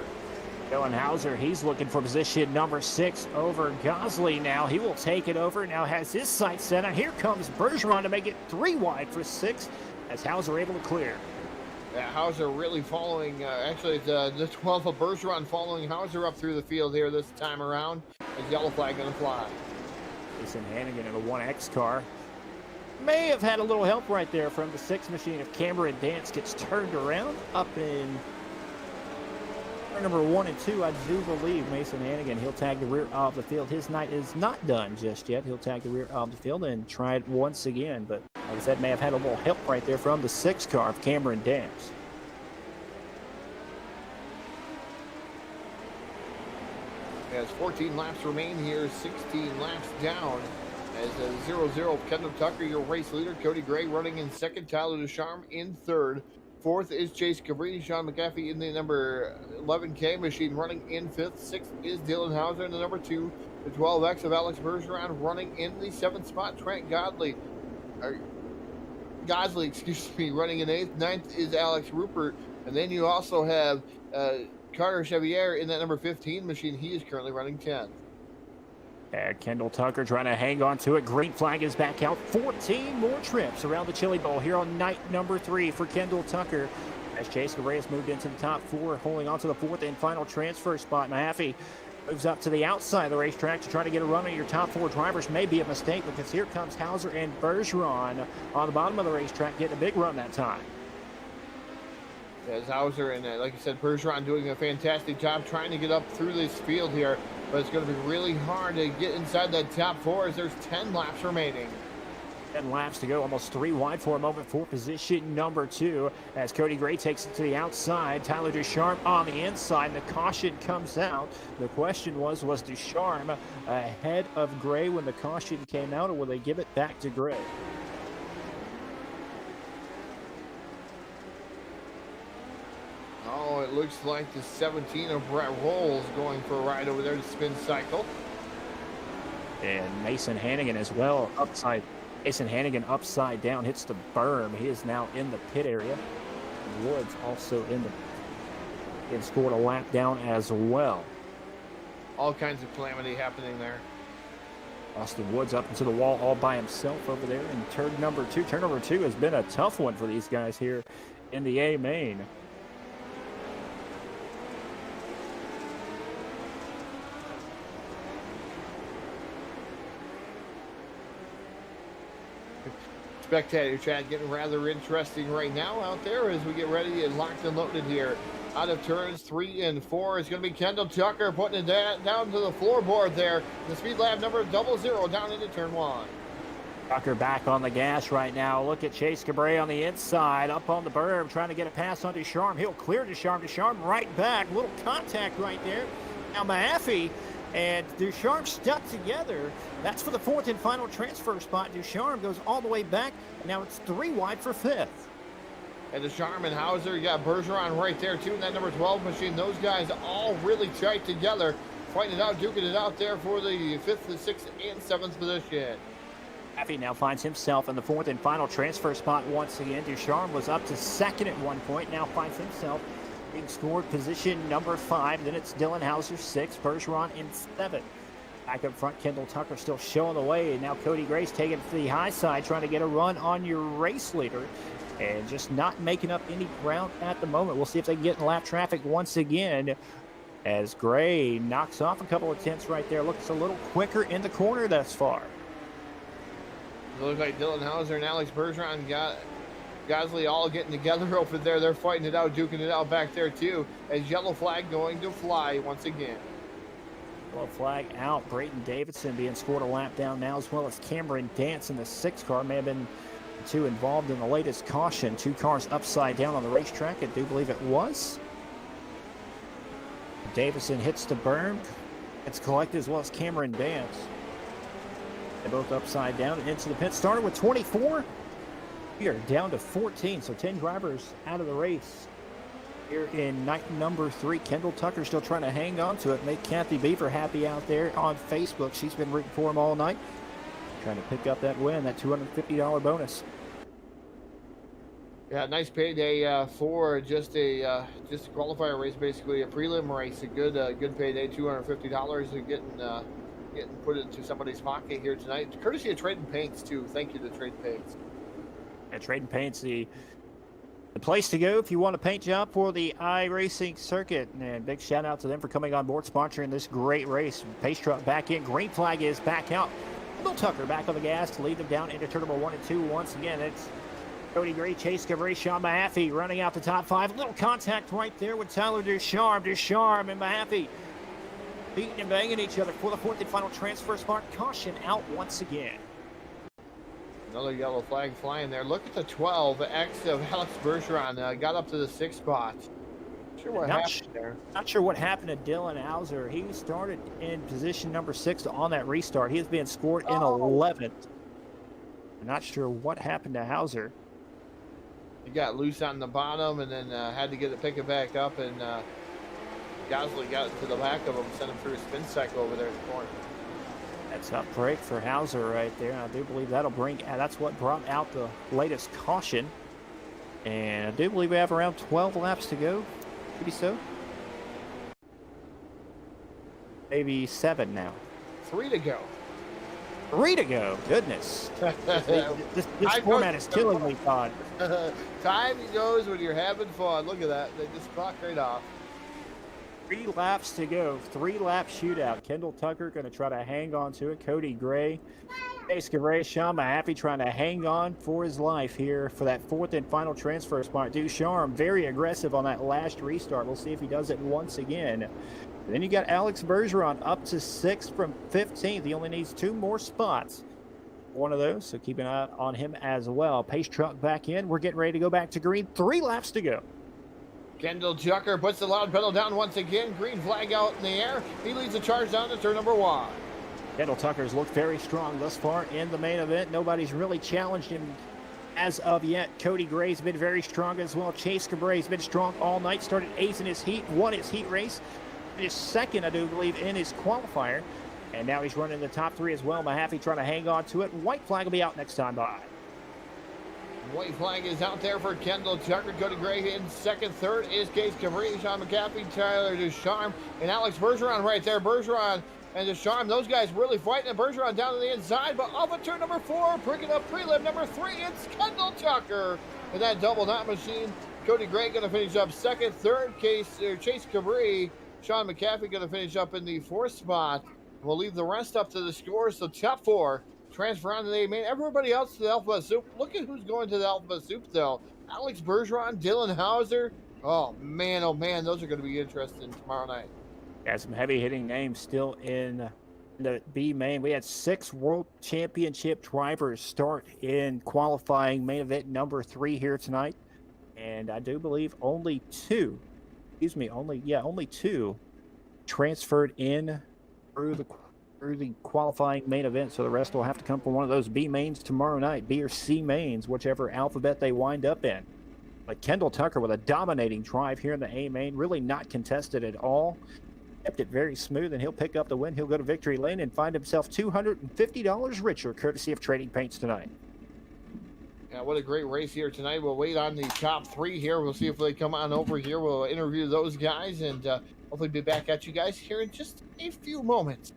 Dylan Hauser, he's looking for position number 6 over Gosley now. He will take it over. Now has his sights set on. Here comes Bergeron to make it 3 wide for 6 as Hauser able to clear. Yeah, Hauser really following, actually the 12 of Bergeron following Hauser up through the field here this time around. Is yellow flag going to fly? Jason Hannigan in a 1X car. May have had a little help right there from the 6 machine if Cameron Dance gets turned around up in number 1 and 2. I do believe Mason Hannigan, he'll tag the rear of the field. His night is not done just yet. He'll tag the rear of the field and try it once again, but like I said, may have had a little help right there from the 6 car of Cameron Dance. As 14 laps remain here, 16 laps down. As a 0-0, Kendall Tucker, your race leader. Cody Gray running in 2nd. Tyler Ducharme in 3rd. 4th is Chase Cabrera. Sean McAfee in the number 11K machine running in 5th. 6th is Dylan Hauser in the number 2. The 12X of Alex Bergeron running in the 7th spot. Trent Gosley, running in 8th. 9th is Alex Rupert. And then you also have Carter Chevier in that number 15 machine. He is currently running 10th. Kendall Tucker trying to hang on to it. Green flag is back out. 14 more trips around the Chili Bowl here on night number 3 for Kendall Tucker. As Chase Cabrera has moved into the top 4, holding on to the 4th and final transfer spot. Mahaffey moves up to the outside of the racetrack to try to get a run on your top 4 drivers. May be a mistake because here comes Hauser and Bergeron on the bottom of the racetrack getting a big run that time. As Hauser and, like I said, Bergeron doing a fantastic job trying to get up through this field here. But it's going to be really hard to get inside that top 4 as there's 10 laps remaining. 10 laps to go, almost 3 wide for a moment for position number 2 as Cody Gray takes it to the outside. Tyler Ducharme on the inside, and the caution comes out. The question was Ducharme ahead of Gray when the caution came out, or will they give it back to Gray? Oh, it looks like the 17 of Brett Rolls going for a ride over there to spin cycle. And Mason Hannigan as well, upside. Mason Hannigan upside down, hits the berm. He is now in the pit area. Woods also in the and scored a lap down as well. All kinds of calamity happening there. Austin Woods up into the wall all by himself over there in turn number 2. Turn number 2 has been a tough one for these guys here in the A main. Spectator chat getting rather interesting right now out there as we get ready and locked and loaded here. Out of turns 3 and 4 is going to be Kendall Tucker putting it down to the floorboard there. The speed lab number 00 down into turn 1. Tucker back on the gas right now. Look at Chase Cabrera on the inside, up on the berm, trying to get a pass on Ducharme. He'll clear Ducharme. Ducharme right back. Little contact right there. Now Mahaffey and Ducharme stuck together. That's for the 4th and final transfer spot. Ducharme goes all the way back. Now it's 3 wide for 5th. And Ducharme and Hauser, you got Bergeron right there too in that number 12 machine. Those guys all really tight together, fighting it out, duking it out there for the 5th, the 6th, and 7th position. Mahaffey now finds himself in the 4th and final transfer spot once again. Ducharme was up to 2nd at one point, now finds himself being scored position number 5. Then it's Dylan Hauser 6, Bergeron in 7th. Back up front, Kendall Tucker still showing the way, and now Cody Grace taking it to the high side, trying to get a run on your race leader, and just not making up any ground at the moment. We'll see if they can get in lap traffic once again, as Gray knocks off a couple of tenths right there. Looks a little quicker in the corner thus far. It looks like Dylan Hauser and Alex Bergeron got Gosley all getting together over there. They're fighting it out, duking it out back there too, as yellow flag going to fly once again. Yellow flag out. Brayton Davidson being scored a lap down now, as well as Cameron Dance in the 6th car. May have been the 2 involved in the latest caution. 2 cars upside down on the racetrack. I do believe it was. Davison hits the berm. It's collected, as well as Cameron Dance. They both upside down and into the pit. Started with 24. We are down to 14, so 10 drivers out of the race. Here in night number 3, Kendall Tucker still trying to hang on to it. Make Kathy Beaver happy out there on Facebook. She's been rooting for him all night. Trying to pick up that win, that $250 bonus. Yeah, nice payday for just a qualifier race, basically a prelim race. A good payday, $250 getting put into somebody's pocket here tonight. Courtesy of Trading Paints too. Thank you to Trading Paints. Yeah, Trading Paints, the place to go if you want a paint job for the iRacing circuit. And big shout out to them for coming on board, sponsoring this great race. Pace truck back in. Green flag is back out. Kendall Tucker back on the gas to lead them down into turn number 1 and 2 once again. It's Cody Gray, Chase Cabrera, Sean Mahaffey running out the top 5. Little contact right there with Tyler Ducharme. Ducharme and Mahaffey beating and banging each other for the 4th and final transfer spot. Caution out once again. Another yellow flag flying there. Look at the 12X of Alex Bergeron. Got up to the 6th spot. Not sure what happened there. Not sure what happened to Dylan Hauser. He started in position number 6 on that restart. He is being scored in 11th. I'm not sure what happened to Hauser. He got loose on the bottom and then had to get it pick it back up, and Gosley got to the back of him, sent him through a spin cycle over there in the corner. That's a break for Hauser right there. I do believe that'll that's what brought out the latest caution. And I do believe we have around 12 laps to go. Maybe so. Maybe 7 now. 3 to go. 3 to go. Goodness. This format is killing me, Todd. Time goes when you're having fun. Look at that. They just clock right off. 3 laps to go. 3-lap shootout. Kendall Tucker going to try to hang on to it. Cody Gray, Chase Cabrera, Sean Mahaffey trying to hang on for his life here for that 4th and final transfer spot. Ducharme very aggressive on that last restart. We'll see if he does it once again. And then you got Alex Bergeron up to 6th from 15th. He only needs 2 more spots. One of those, so keep an eye on him as well. Pace truck back in. We're getting ready to go back to green. 3 laps to go. Kendall Tucker puts the loud pedal down once again. Green flag out in the air. He leads the charge down to turn number 1. Kendall Tucker's looked very strong thus far in the main event. Nobody's really challenged him as of yet. Cody Gray's been very strong as well. Chase Cabrera's been strong all night. Started ace in his heat, won his heat race. His 2nd, I do believe, in his qualifier. And now he's running the top 3 as well. Mahaffey trying to hang on to it. White flag will be out next time by. White flag is out there for Kendall Tucker. Cody Gray in 2nd. 3rd is Chase Cabrera, Sean McCaffrey, Tyler Ducharme, and Alex Bergeron right there. Bergeron and Deschamps. Those guys really fighting, and Bergeron down to the inside, but off of turn number 4, picking up prelim number 3, it's Kendall Tucker. And that double knot machine. Cody Gray going to finish up second. Third, Chase Cabri. Sean McCaffrey going to finish up in the 4th spot. We'll leave the rest up to the scores. So top 4 transfer on to the A main. Everybody else to the Alphabet Soup. Look at who's going to the Alphabet Soup, though. Alex Bergeron, Dylan Hauser. Oh, man, those are going to be interesting tomorrow night. Yeah, some heavy-hitting names still in the B main. We had 6 World Championship drivers start in qualifying main event number 3 here tonight. And I do believe only 2 transferred in through the qualifying main event. So the rest will have to come from one of those B mains tomorrow night, B or C mains, whichever alphabet they wind up in. But Kendall Tucker with a dominating drive here in the A main, really not contested at all. Kept it very smooth, and he'll pick up the win. He'll go to victory lane and find himself $250 richer, courtesy of Trading Paints tonight. Yeah, what a great race here tonight. We'll wait on the top 3 here. We'll see if they come on over here. We'll interview those guys, and hopefully be back at you guys here in just a few moments.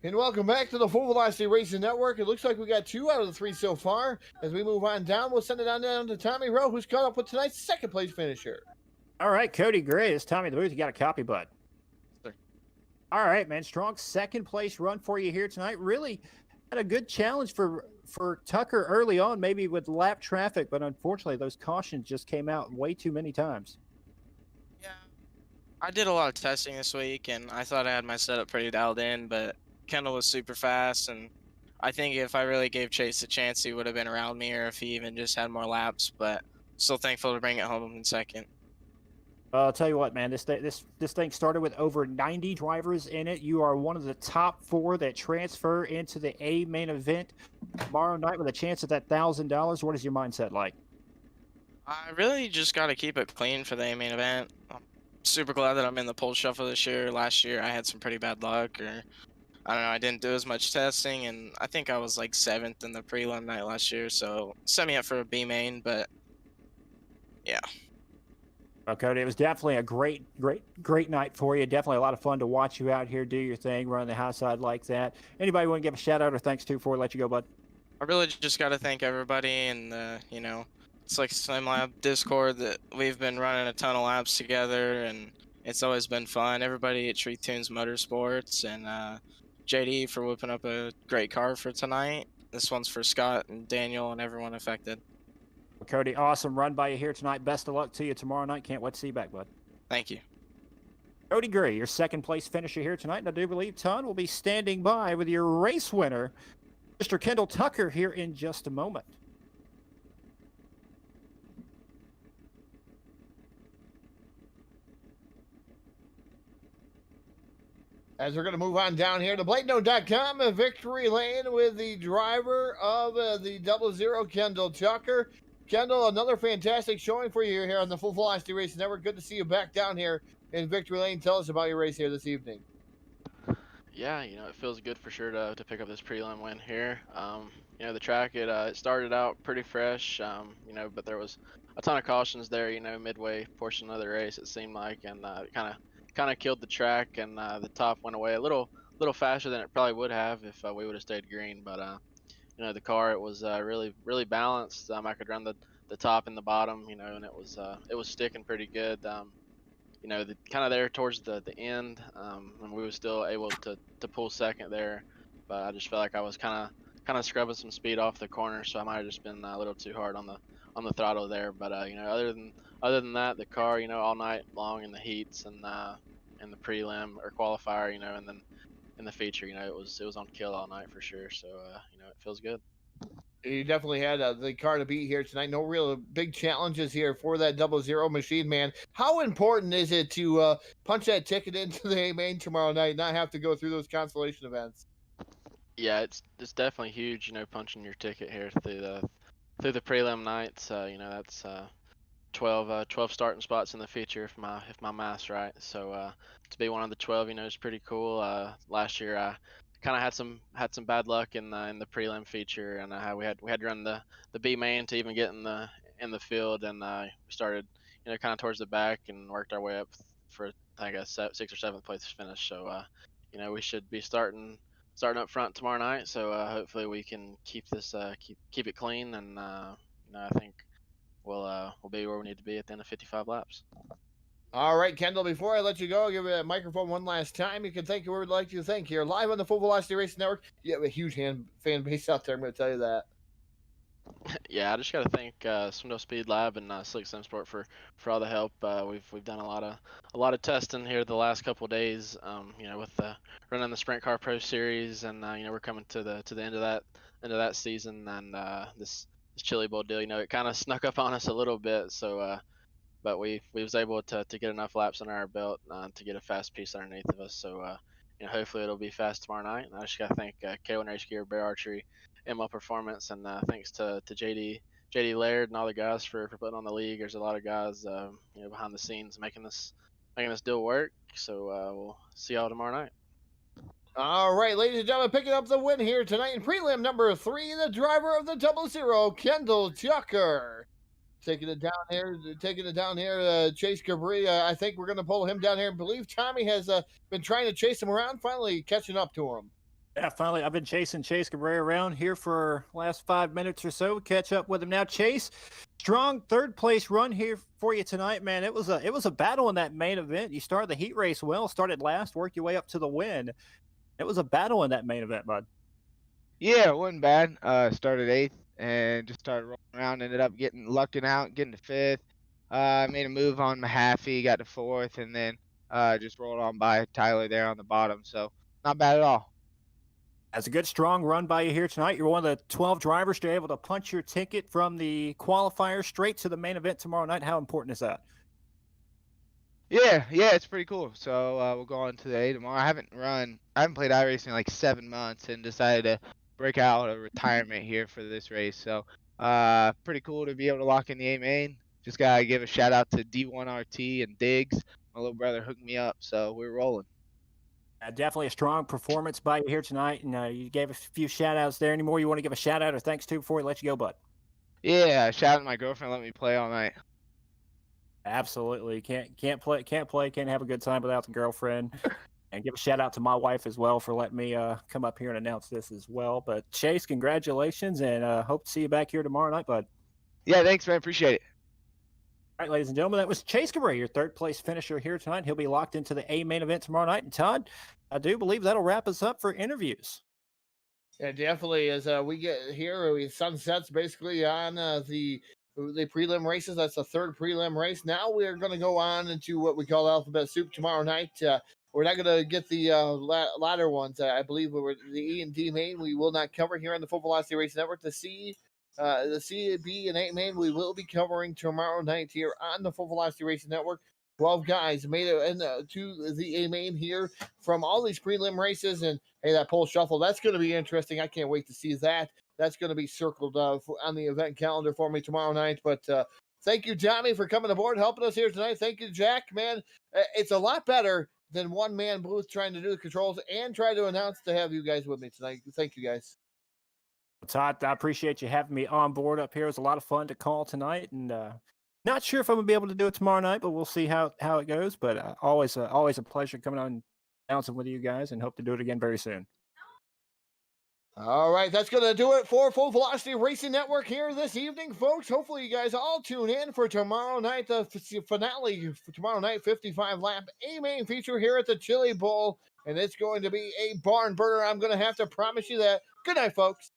And welcome back to the Full Velocity Racing Network. It looks like we got 2 out of the 3 so far. As we move on down, we'll send it on down to Tommy Rowe, who's caught up with tonight's second place finisher. All right, Cody Gray, it's Tommy the Booth. You got a copy, bud? Sir. All right, man. Strong second place run for you here tonight. Really had a good challenge for Tucker early on, maybe with lap traffic, but unfortunately those cautions just came out way too many times. Yeah, I did a lot of testing this week, and I thought I had my setup pretty dialed in, but Kendall was super fast, and I think if I really gave Chase a chance, he would have been around me, or if he even just had more laps, but still thankful to bring it home in second. I'll tell you what, man, this thing started with over 90 drivers in it. You are one of the top 4 that transfer into the A main event tomorrow night with a chance at that $1,000. What is your mindset like? I really just got to keep it clean for the A main event. I'm super glad that I'm in the pole shuffle this year. Last year I had some pretty bad luck, or I don't know, I didn't do as much testing, and I think I was like 7th in the prelim night last year, so set me up for a B main, but yeah. Well, Cody, it was definitely a great night for you. Definitely a lot of fun to watch you out here do your thing, run the high side like that. Anybody want to give a shout out or thanks to before I let you go, bud? I really just got to thank everybody in the, it's like Slim Lab Discord that we've been running a ton of laps together, and it's always been fun. Everybody at Tree Tunes Motorsports, and JD for whipping up a great car for tonight. This one's for Scott and Daniel and everyone affected. Well, Cody, awesome run by you here tonight. Best of luck to you tomorrow night. Can't wait to see you back, bud. Thank you. Cody Gray, your second place finisher here tonight, and I do believe Ton will be standing by with your race winner, Mr. Kendall Tucker, here in just a moment. As we're going to move on down here to BladeNote.com, Victory Lane with the driver of the 00, Kendall Tucker. Kendall, another fantastic showing for you here on the Full Velocity Racing Network. Good to see you back down here in Victory Lane. Tell us about your race here this evening. Yeah, it feels good for sure to pick up this prelim win here. The track it started out pretty fresh, but there was a ton of cautions there, midway portion of the race it seemed like, and kind of killed the track, and the top went away a little faster than it probably would have if we would have stayed green. But the car, it was really balanced. I could run the top and the bottom, and it was sticking pretty good. Kind of there towards the end, and we were still able to pull second there, but I just felt like I was kind of scrubbing some speed off the corner, so I might have just been a little too hard on the throttle there. But other than that, the car, all night long in the heats and in the prelim or qualifier, and then in the feature, it was on kill all night for sure. So it feels good. You definitely had the car to beat here tonight. No real big challenges here for that 00 machine, man. How important is it to punch that ticket into the A main tomorrow night, not have to go through those consolation events? Yeah, it's definitely huge. Punching your ticket here through the prelim nights. That's 12 starting spots in the feature if my math's right. So to be one of the 12, is pretty cool. Last year I kind of had some bad luck in the prelim feature, and we had to run the B main to even get in the field, and we started kind of towards the back and worked our way up for I guess 6th or 7th place finish. So we should be starting up front tomorrow night. So hopefully we can keep this keep it clean, and I think we'll be where we need to be at the end of 55 laps. All right, Kendall, before I let you go, I'll give you that microphone one last time. You can thank whoever would like to thank here. Live on the Full Velocity Racing Network. You have a huge fan base out there, I'm going to tell you that. Yeah, I just got to thank Swindle Speed Lab and Slick Sim Sport for all the help. We've done a lot of testing here the last couple of days. With running the Sprint Car Pro Series, and we're coming to the end of that season, and this Chili Bowl deal, it kind of snuck up on us a little bit. So, but we was able to get enough laps under our belt to get a fast piece underneath of us. So, hopefully it'll be fast tomorrow night. And I just got to thank K1 Race Gear, Bear Archery, ML Performance, and thanks to JD Laird and all the guys for putting on the league. There's a lot of guys behind the scenes making this deal work. So we'll see y'all tomorrow night. All right, ladies and gentlemen, picking up the win here tonight in prelim number 3, the driver of the 00, Kendall Tucker. Taking it down here, Chase Cabri. I think we're going to pull him down here. I believe Tommy has been trying to chase him around, finally catching up to him. Yeah, finally, I've been chasing Chase Cabrera around here for last 5 minutes or so. Catch up with him now. Chase, strong third place run here for you tonight, man. It was a battle in that main event. You started the heat race well, started last, worked your way up to the win. It was a battle in that main event, bud. Yeah, it wasn't bad. Started 8th and just started rolling around. Ended up lucking out, getting to 5th. Made a move on Mahaffey, got to 4th, and then just rolled on by Tyler there on the bottom. So not bad at all. That's a good, strong run by you here tonight. You're one of the 12 drivers to be able to punch your ticket from the qualifier straight to the main event tomorrow night. How important is that? Yeah, it's pretty cool. So we'll go on to the A tomorrow. I haven't played iRacing in like 7 months and decided to break out a retirement here for this race. So pretty cool to be able to lock in the A main. Just gotta give a shout out to D1RT and Diggs. My little brother hooked me up, so we're rolling. Definitely a strong performance by you here tonight, and you gave a few shout-outs there. Any more you want to give a shout-out or thanks to before we let you go, bud? Yeah, shout out to my girlfriend, let me play all night. Absolutely. Can't have a good time without the girlfriend. And give a shout-out to my wife as well for letting me come up here and announce this as well. But, Chase, congratulations, and hope to see you back here tomorrow night, bud. Yeah, thanks, man. Appreciate it. All right, ladies and gentlemen, that was Chase Cabrera, your third-place finisher here tonight. He'll be locked into the A main event tomorrow night. And, Todd, I do believe that'll wrap us up for interviews. Yeah, definitely. As we get here, sunsets basically on the prelim races. That's the third prelim race. Now we're going to go on into what we call alphabet soup tomorrow night. We're not going to get the latter ones. I believe the E and D main we will not cover here on the Full Velocity Racing Network. The C, B, and A main we will be covering tomorrow night here on the Full Velocity Racing Network. 12 guys made it to the A main here from all these prelim races. And hey, that pole shuffle, that's going to be interesting. I can't wait to see that. That's going to be circled on the event calendar for me tomorrow night. But thank you, Tommy, for coming aboard, helping us here tonight. Thank you, Jack, man. It's a lot better than one-man booth trying to do the controls and try to announce to have you guys with me tonight. Thank you, guys. Todd, I appreciate you having me on board up here. It was a lot of fun to call tonight, and not sure if I'm gonna be able to do it tomorrow night, but we'll see how it goes. But always a pleasure coming on and announcing with you guys, and hope to do it again very soon. All right, that's going to do it for Full Velocity Racing Network here this evening, folks. Hopefully, you guys all tune in for tomorrow night, the finale for tomorrow night, 55 lap A main feature here at the Chili Bowl. And it's going to be a barn burner. I'm going to have to promise you that. Good night, folks.